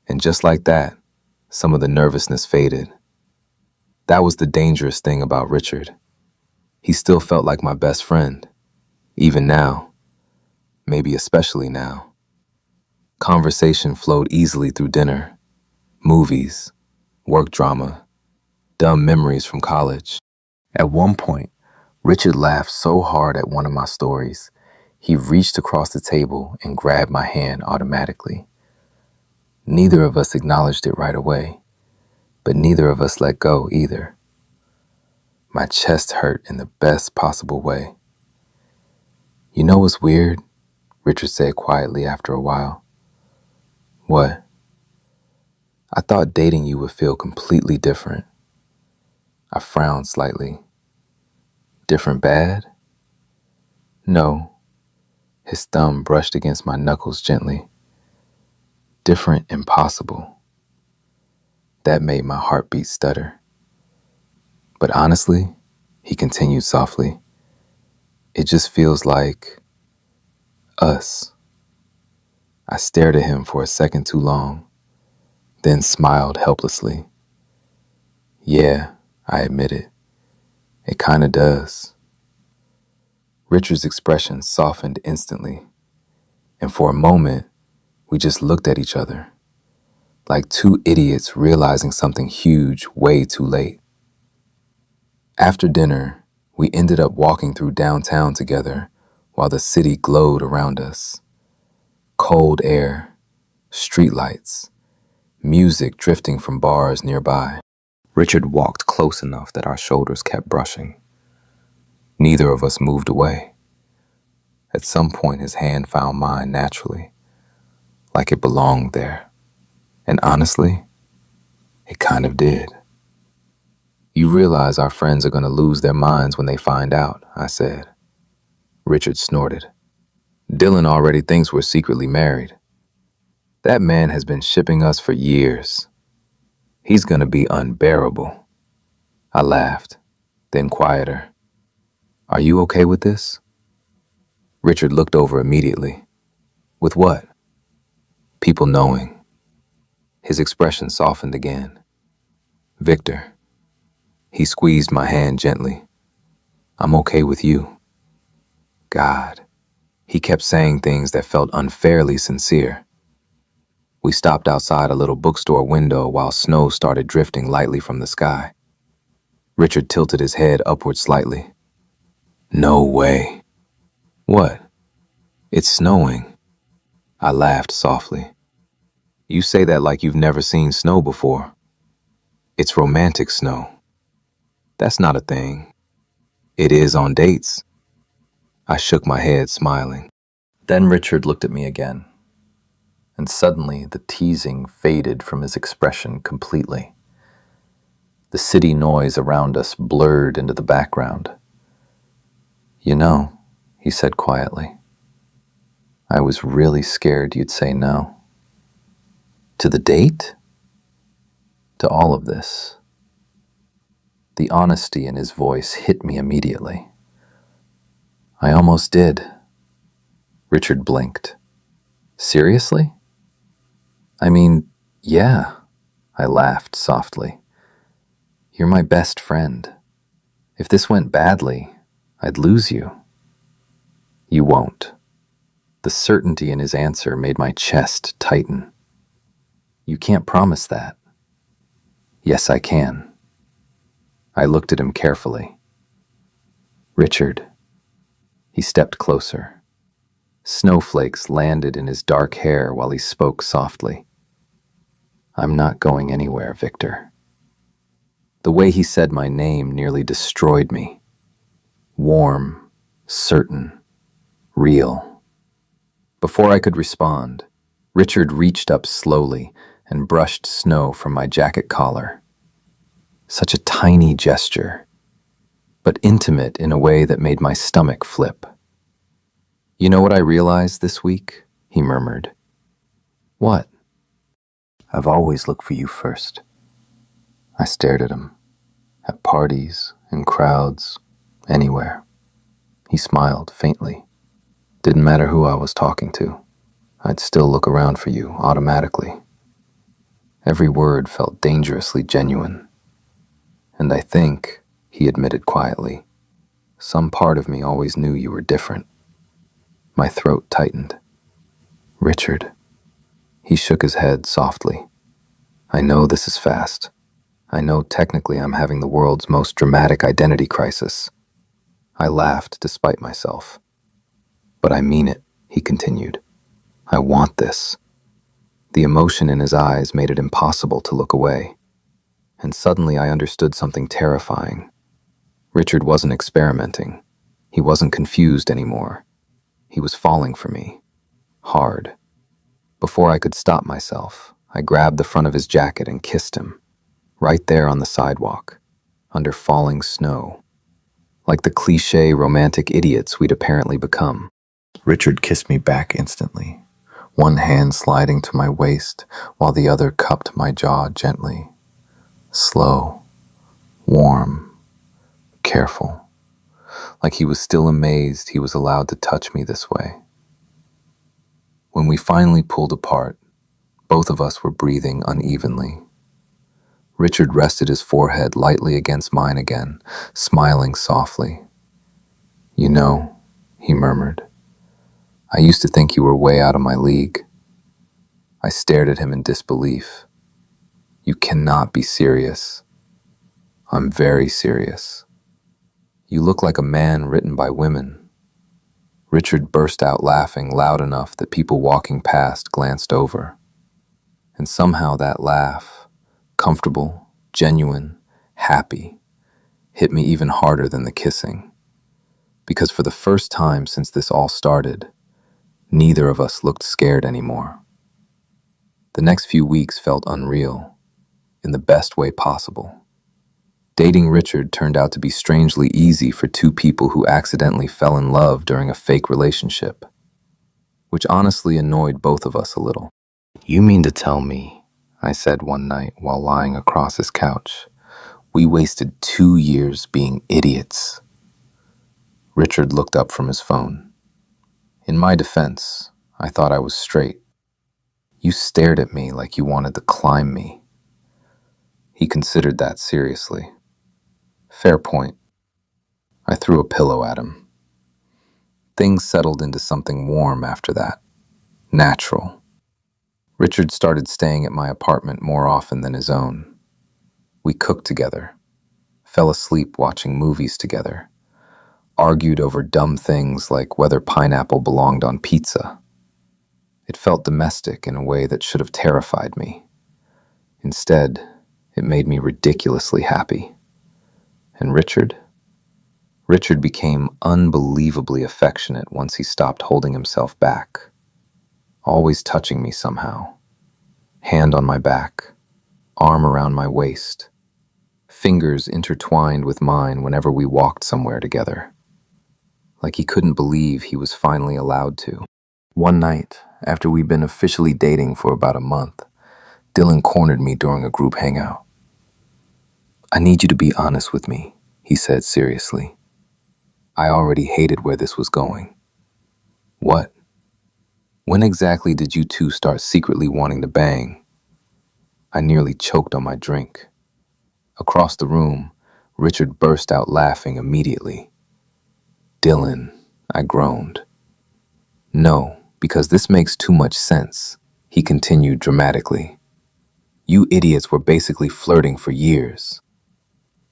and just like that, some of the nervousness faded. That was the dangerous thing about Richard. He still felt like my best friend, even now, maybe especially now. Conversation flowed easily through dinner, movies, work drama, dumb memories from college. At one point, Richard laughed so hard at one of my stories, he reached across the table and grabbed my hand automatically. Neither of us acknowledged it right away, but neither of us let go either. My chest hurt in the best possible way. You know what's weird? Richard said quietly after a while. What? I thought dating you would feel completely different. I frowned slightly. Different bad? No. His thumb brushed against my knuckles gently. Different impossible. That made my heartbeat stutter. But honestly, he continued softly, it just feels like us. I stared at him for a second too long, then smiled helplessly. Yeah, I admitted. It kinda does. Richard's expression softened instantly, and for a moment, we just looked at each other, like two idiots realizing something huge way too late. After dinner, we ended up walking through downtown together while the city glowed around us. Cold air, streetlights, music drifting from bars nearby. Richard walked close enough that our shoulders kept brushing. Neither of us moved away. At some point, his hand found mine naturally, like it belonged there. And honestly, it kind of did. You realize our friends are going to lose their minds when they find out, I said. Richard snorted. Dylan already thinks we're secretly married. That man has been shipping us for years. He's going to be unbearable. I laughed, then quieter. Are you okay with this? Richard looked over immediately. With what? People knowing. His expression softened again. Victor. He squeezed my hand gently. I'm okay with you. God. He kept saying things that felt unfairly sincere. We stopped outside a little bookstore window while snow started drifting lightly from the sky. Richard tilted his head upward slightly. No way. What? It's snowing. I laughed softly. You say that like you've never seen snow before. It's romantic snow. That's not a thing. It is on dates. I shook my head, smiling. Then Richard looked at me again, and suddenly the teasing faded from his expression completely. The city noise around us blurred into the background. "You know," he said quietly, "I was really scared you'd say no." To the date? To all of this. The honesty in his voice hit me immediately. "I almost did." Richard blinked. "Seriously?" "I mean, yeah," I laughed softly. "You're my best friend. If this went badly, I'd lose you." "You won't." The certainty in his answer made my chest tighten. "You can't promise that." "Yes, I can." I looked at him carefully. "Richard." He stepped closer. Snowflakes landed in his dark hair while he spoke softly. "I'm not going anywhere, Victor." The way he said my name nearly destroyed me. Warm, certain, real. Before I could respond, Richard reached up slowly and brushed snow from my jacket collar. Such a tiny gesture, but intimate in a way that made my stomach flip. "You know what I realized this week?" he murmured. "What?" "I've always looked for you first." I stared at him. At parties, in crowds, anywhere. He smiled faintly. Didn't matter who I was talking to. I'd still look around for you automatically. Every word felt dangerously genuine. And I think, he admitted quietly, some part of me always knew you were different. My throat tightened. "Richard." He shook his head softly. "I know this is fast. I know technically I'm having the world's most dramatic identity crisis." I laughed despite myself. "But I mean it," he continued. "I want this." The emotion in his eyes made it impossible to look away. And suddenly I understood something terrifying. Richard wasn't experimenting. He wasn't confused anymore. He was falling for me. Hard. Before I could stop myself, I grabbed the front of his jacket and kissed him. Right there on the sidewalk, under falling snow. Like the cliché romantic idiots we'd apparently become. Richard kissed me back instantly, one hand sliding to my waist while the other cupped my jaw gently. Slow, warm, careful. Like he was still amazed he was allowed to touch me this way. When we finally pulled apart, both of us were breathing unevenly. Richard rested his forehead lightly against mine again, smiling softly. "You know," he murmured, "I used to think you were way out of my league." I stared at him in disbelief. "You cannot be serious." "I'm very serious." "You look like a man written by women." Richard burst out laughing loud enough that people walking past glanced over. And somehow that laugh, comfortable, genuine, happy, hit me even harder than the kissing. Because for the first time since this all started, neither of us looked scared anymore. The next few weeks felt unreal, in the best way possible. Dating Richard turned out to be strangely easy for two people who accidentally fell in love during a fake relationship, which honestly annoyed both of us a little. "You mean to tell me," I said one night while lying across his couch, "we wasted 2 years being idiots?" Richard looked up from his phone. In my defense, I thought I was straight. "You stared at me like you wanted to climb me." He considered that seriously. Fair point. I threw a pillow at him. Things settled into something warm after that. Natural. Richard started staying at my apartment more often than his own. We cooked together, fell asleep watching movies together, argued over dumb things like whether pineapple belonged on pizza. It felt domestic in a way that should have terrified me. Instead, it made me ridiculously happy. And Richard? Richard became unbelievably affectionate once he stopped holding himself back, always touching me somehow. Hand on my back, arm around my waist, fingers intertwined with mine whenever we walked somewhere together, like he couldn't believe he was finally allowed to. One night, after we'd been officially dating for about a month, Dylan cornered me during a group hangout. "I need you to be honest with me," he said seriously. I already hated where this was going. "What? When exactly did you two start secretly wanting to bang?" I nearly choked on my drink. Across the room, Richard burst out laughing immediately. "Dylan," I groaned. "No, because this makes too much sense," he continued dramatically. "You idiots were basically flirting for years."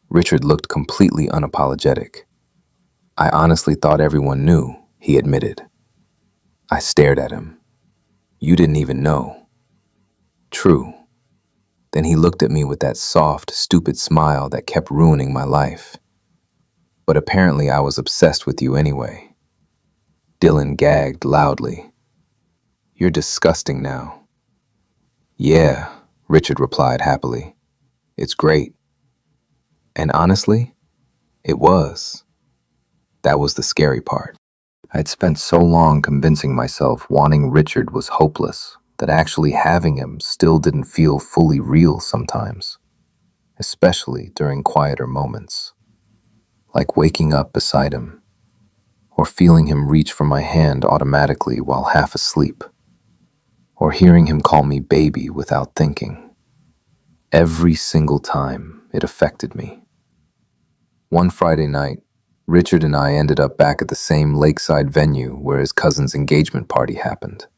Richard looked completely unapologetic. "I honestly thought everyone knew," he admitted. I stared at him. "You didn't even know." "True." Then he looked at me with that soft, stupid smile that kept ruining my life. "But apparently I was obsessed with you anyway." Dylan gagged loudly. "You're disgusting now." "Yeah," Richard replied happily. "It's great." And honestly, it was. That was the scary part. I'd spent so long convincing myself wanting Richard was hopeless that actually having him still didn't feel fully real sometimes, especially during quieter moments, like waking up beside him, or feeling him reach for my hand automatically while half asleep, or hearing him call me baby without thinking. Every single time it affected me. One Friday night, Richard and I ended up back at the same lakeside venue where his cousin's engagement party happened.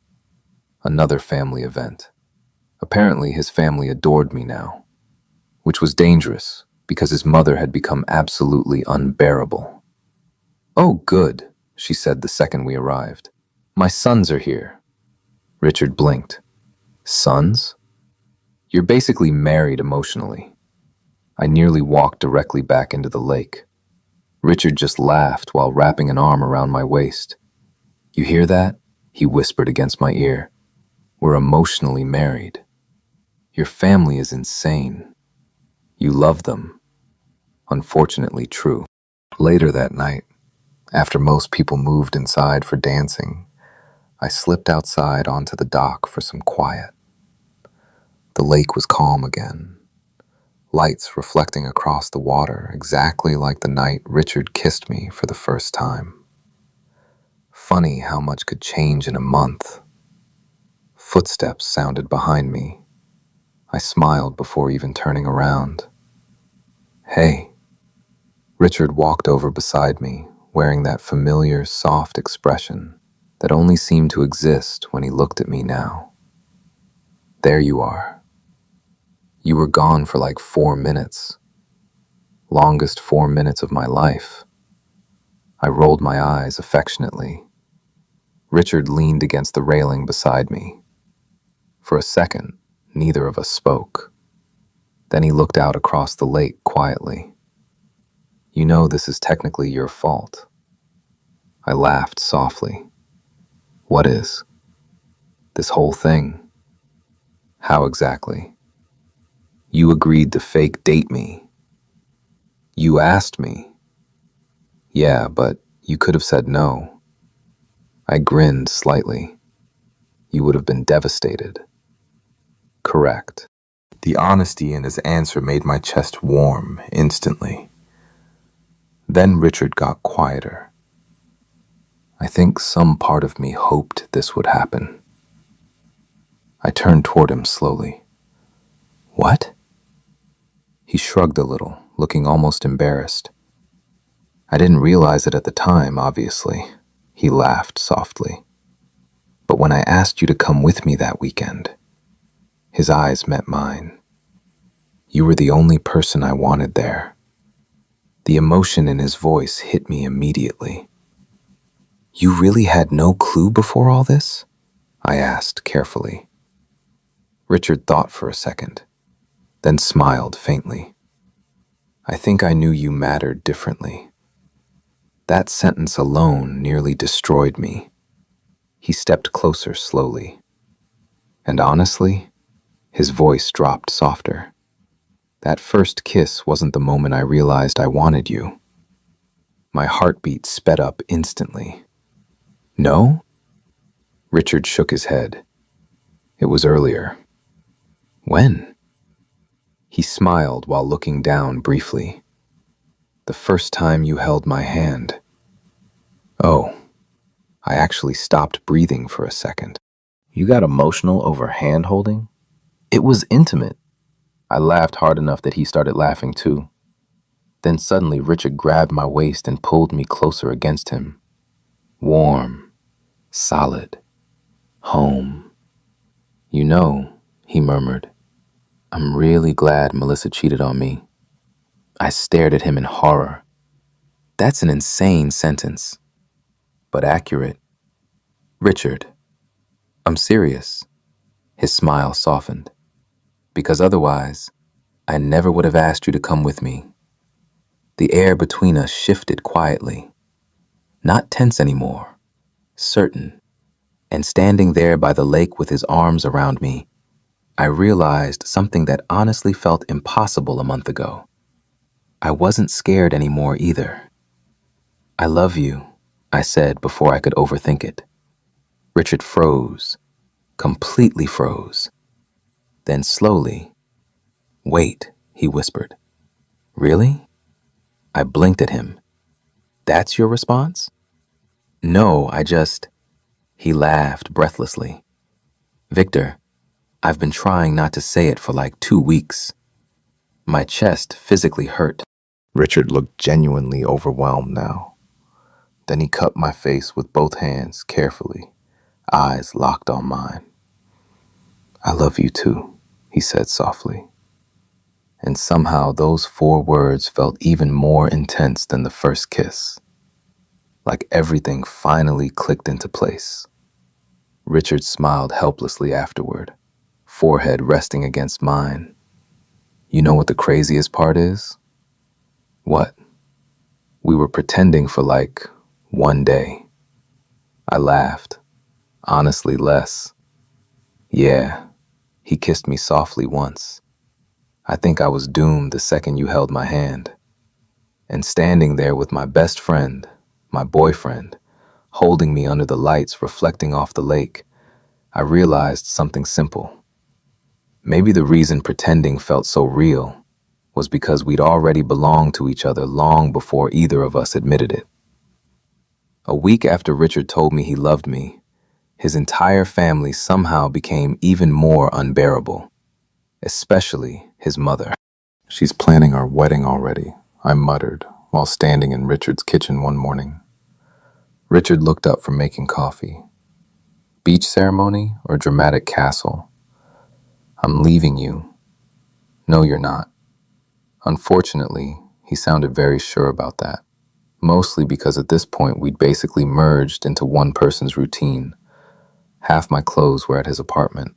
Another family event. Apparently, his family adored me now, which was dangerous because his mother had become absolutely unbearable. "Oh, good," she said the second we arrived. "My sons are here." Richard blinked. "Sons? You're basically married emotionally." I nearly walked directly back into the lake. Richard just laughed while wrapping an arm around my waist. "You hear that?" he whispered against my ear. "We're emotionally married. Your family is insane. You love them." Unfortunately true. Later that night, after most people moved inside for dancing, I slipped outside onto the dock for some quiet. The lake was calm again, lights reflecting across the water exactly like the night Richard kissed me for the first time. Funny how much could change in a month. Footsteps sounded behind me. I smiled before even turning around. "Hey." Richard walked over beside me, wearing that familiar, soft expression that only seemed to exist when he looked at me now. "There you are. You were gone for like 4 minutes. Longest 4 minutes of my life." I rolled my eyes affectionately. Richard leaned against the railing beside me. For a second, neither of us spoke. Then he looked out across the lake quietly. "You know this is technically your fault." I laughed softly. "What is?" "This whole thing." "How exactly?" "You agreed to fake date me." "You asked me." "Yeah, but you could have said no." I grinned slightly. "You would have been devastated." "Correct." The honesty in his answer made my chest warm instantly. Then Richard got quieter. I think some part of me hoped this would happen. I turned toward him slowly. "What?" He shrugged a little, looking almost embarrassed. "I didn't realize it at the time, obviously." He laughed softly. "But when I asked you to come with me that weekend," his eyes met mine, "you were the only person I wanted there." The emotion in his voice hit me immediately. "You really had no clue before all this?" I asked carefully. Richard thought for a second, then smiled faintly. "I think I knew you mattered differently." That sentence alone nearly destroyed me. He stepped closer slowly. And honestly, his voice dropped softer. That first kiss wasn't the moment I realized I wanted you. My heartbeat sped up instantly. No? Richard shook his head. It was earlier. When? He smiled while looking down briefly. The first time you held my hand. Oh, I actually stopped breathing for a second. You got emotional over hand holding? It was intimate. I laughed hard enough that he started laughing too. Then suddenly Richard grabbed my waist and pulled me closer against him. Warm, solid, home. You know, he murmured, I'm really glad Melissa cheated on me. I stared at him in horror. That's an insane sentence, but accurate. Richard, I'm serious. His smile softened. Because otherwise, I never would have asked you to come with me. The air between us shifted quietly. Not tense anymore, certain. And standing there by the lake with his arms around me, I realized something that honestly felt impossible a month ago. I wasn't scared anymore either. I love you, I said before I could overthink it. Richard froze, completely froze. Then slowly, wait, he whispered. Really? I blinked at him. That's your response? No, He laughed breathlessly. Victor, I've been trying not to say it for like 2 weeks. My chest physically hurt. Richard looked genuinely overwhelmed now. Then he cupped my face with both hands carefully, eyes locked on mine. I love you too, he said softly. And somehow those 4 words felt even more intense than the first kiss. Like everything finally clicked into place. Richard smiled helplessly afterward, forehead resting against mine. You know what the craziest part is? What? We were pretending for like 1 day. I laughed. Honestly, less. Yeah, he kissed me softly once. I think I was doomed the second you held my hand. And standing there with my best friend, my boyfriend, holding me under the lights reflecting off the lake, I realized something simple. Maybe the reason pretending felt so real was because we'd already belonged to each other long before either of us admitted it. A week after Richard told me he loved me, his entire family somehow became even more unbearable, especially his mother. She's planning our wedding already, I muttered while standing in Richard's kitchen one morning. Richard looked up from making coffee. Beach ceremony or dramatic castle? I'm leaving you. No, you're not. Unfortunately, he sounded very sure about that. Mostly because at this point we'd basically merged into one person's routine. Half my clothes were at his apartment.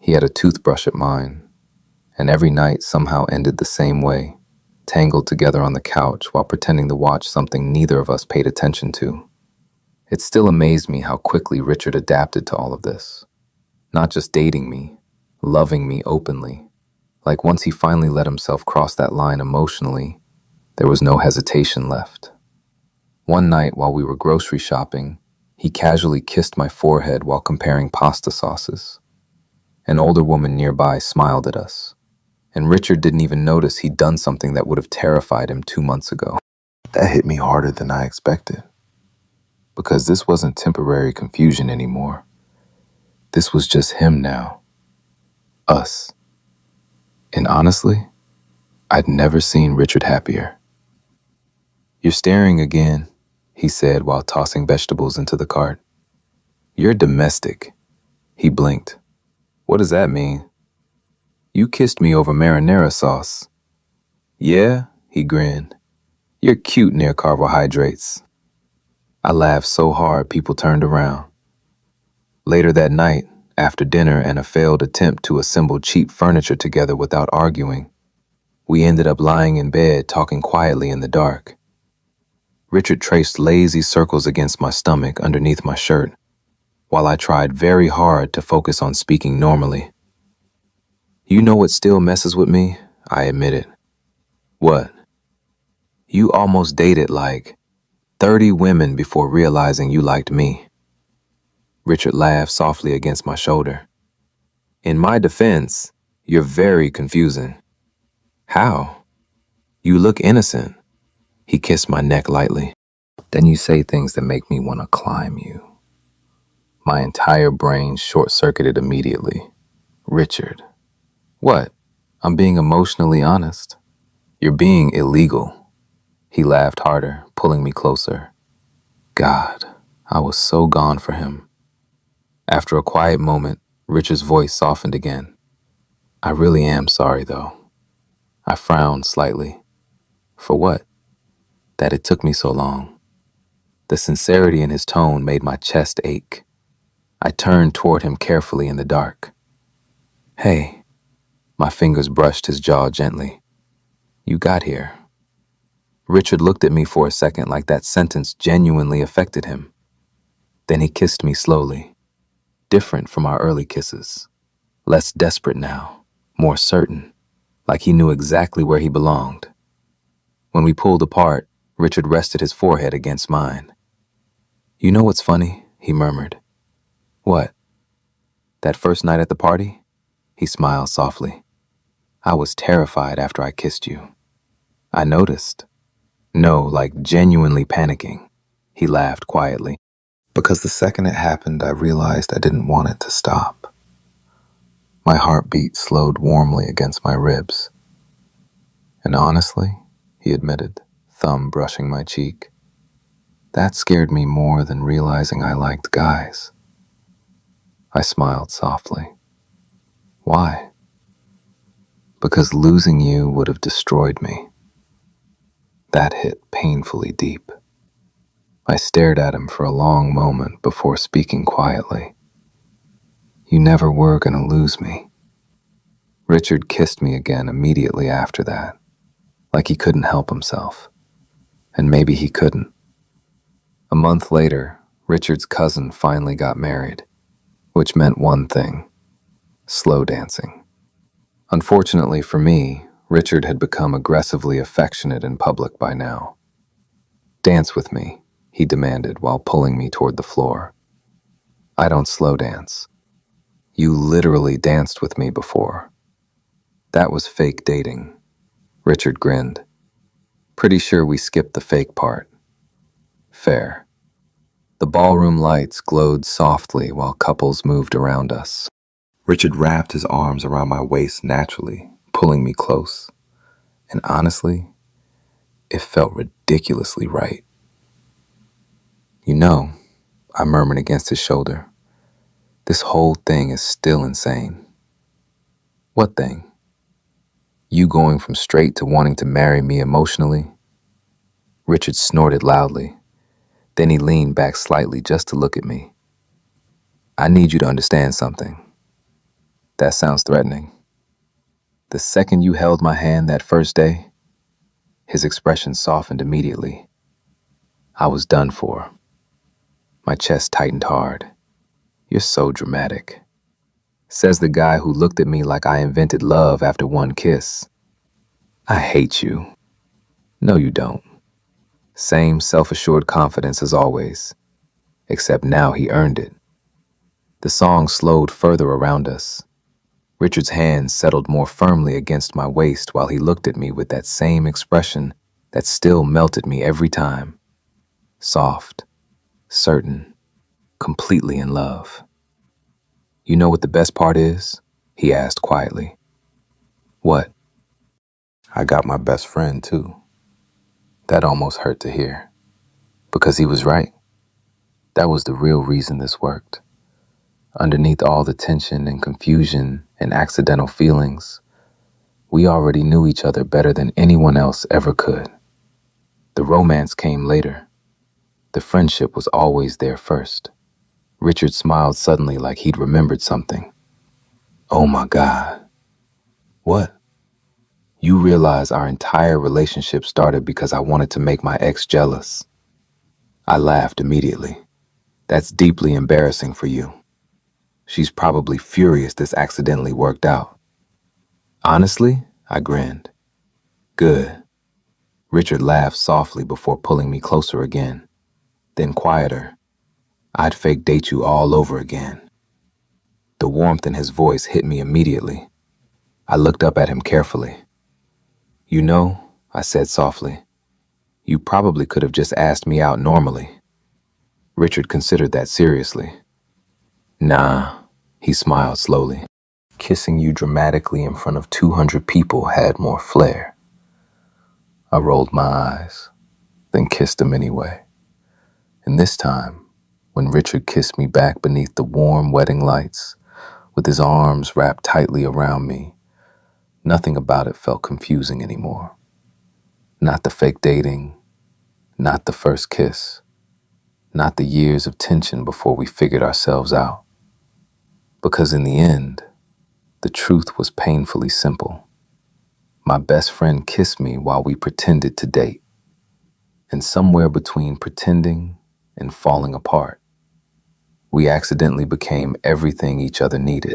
He had a toothbrush at mine. And every night somehow ended the same way, tangled together on the couch while pretending to watch something neither of us paid attention to. It still amazed me how quickly Richard adapted to all of this. Not just dating me, loving me openly. Like once he finally let himself cross that line emotionally, there was no hesitation left. One night while we were grocery shopping, he casually kissed my forehead while comparing pasta sauces. An older woman nearby smiled at us, and Richard didn't even notice he'd done something that would have terrified him 2 months ago. That hit me harder than I expected, because this wasn't temporary confusion anymore. This was just him now. Us. And honestly, I'd never seen Richard happier. You're staring again, he said while tossing vegetables into the cart. You're domestic. He blinked. What does that mean? You kissed me over marinara sauce. Yeah, he grinned. You're cute near carbohydrates. I laughed so hard people turned around. Later that night, after dinner and a failed attempt to assemble cheap furniture together without arguing, we ended up lying in bed talking quietly in the dark. Richard traced lazy circles against my stomach underneath my shirt, while I tried very hard to focus on speaking normally. You know what still messes with me? I admitted. What? You almost dated like 30 women before realizing you liked me. Richard laughed softly against my shoulder. In my defense, you're very confusing. How? You look innocent. He kissed my neck lightly. Then you say things that make me want to climb you. My entire brain short-circuited immediately. Richard. What? I'm being emotionally honest. You're being illegal. He laughed harder, pulling me closer. God, I was so gone for him. After a quiet moment, Richard's voice softened again. I really am sorry, though. I frowned slightly. For what? That it took me so long. The sincerity in his tone made my chest ache. I turned toward him carefully in the dark. Hey, my fingers brushed his jaw gently. You got here. Richard looked at me for a second like that sentence genuinely affected him. Then he kissed me slowly, different from our early kisses. Less desperate now, more certain, like he knew exactly where he belonged. When we pulled apart, Richard rested his forehead against mine. You know what's funny? He murmured. What? That first night at the party? He smiled softly. I was terrified after I kissed you. I noticed. No, like genuinely panicking. He laughed quietly. Because the second it happened, I realized I didn't want it to stop. My heartbeat slowed warmly against my ribs. And honestly, he admitted, thumb brushing my cheek, that scared me more than realizing I liked guys. I smiled softly. Why? Because losing you would have destroyed me. That hit painfully deep. I stared at him for a long moment before speaking quietly. You never were going to lose me. Richard kissed me again immediately after that, like he couldn't help himself. And maybe he couldn't. A month later, Richard's cousin finally got married, which meant one thing: slow dancing. Unfortunately for me, Richard had become aggressively affectionate in public by now. Dance with me, he demanded while pulling me toward the floor. I don't slow dance. You literally danced with me before. That was fake dating. Richard grinned. Pretty sure we skipped the fake part. Fair. The ballroom lights glowed softly while couples moved around us. Richard wrapped his arms around my waist naturally, pulling me close. And honestly, it felt ridiculously right. You know, I murmured against his shoulder, this whole thing is still insane. What thing? You going from straight to wanting to marry me emotionally? Richard snorted loudly. Then he leaned back slightly just to look at me. I need you to understand something. That sounds threatening. The second you held my hand that first day, his expression softened immediately. I was done for. My chest tightened hard. You're so dramatic. Says the guy who looked at me like I invented love after one kiss. I hate you. No, you don't. Same self-assured confidence as always, except now he earned it. The song slowed further around us. Richard's hand settled more firmly against my waist while he looked at me with that same expression that still melted me every time. Soft, certain, completely in love. You know what the best part is? He asked quietly. What? I got my best friend too. That almost hurt to hear. Because he was right. That was the real reason this worked. Underneath all the tension and confusion and accidental feelings, we already knew each other better than anyone else ever could. The romance came later. The friendship was always there first. Richard smiled suddenly like he'd remembered something. Oh my God. What? You realize our entire relationship started because I wanted to make my ex jealous. I laughed immediately. That's deeply embarrassing for you. She's probably furious this accidentally worked out. Honestly, I grinned. Good. Richard laughed softly before pulling me closer again. Then quieter. I'd fake date you all over again. The warmth in his voice hit me immediately. I looked up at him carefully. You know, I said softly, you probably could have just asked me out normally. Richard considered that seriously. Nah, he smiled slowly. Kissing you dramatically in front of 200 people had more flair. I rolled my eyes, then kissed him anyway. And this time, when Richard kissed me back beneath the warm wedding lights, with his arms wrapped tightly around me, nothing about it felt confusing anymore. Not the fake dating, not the first kiss, not the years of tension before we figured ourselves out. Because in the end, the truth was painfully simple. My best friend kissed me while we pretended to date. And somewhere between pretending and falling apart, we accidentally became everything each other needed.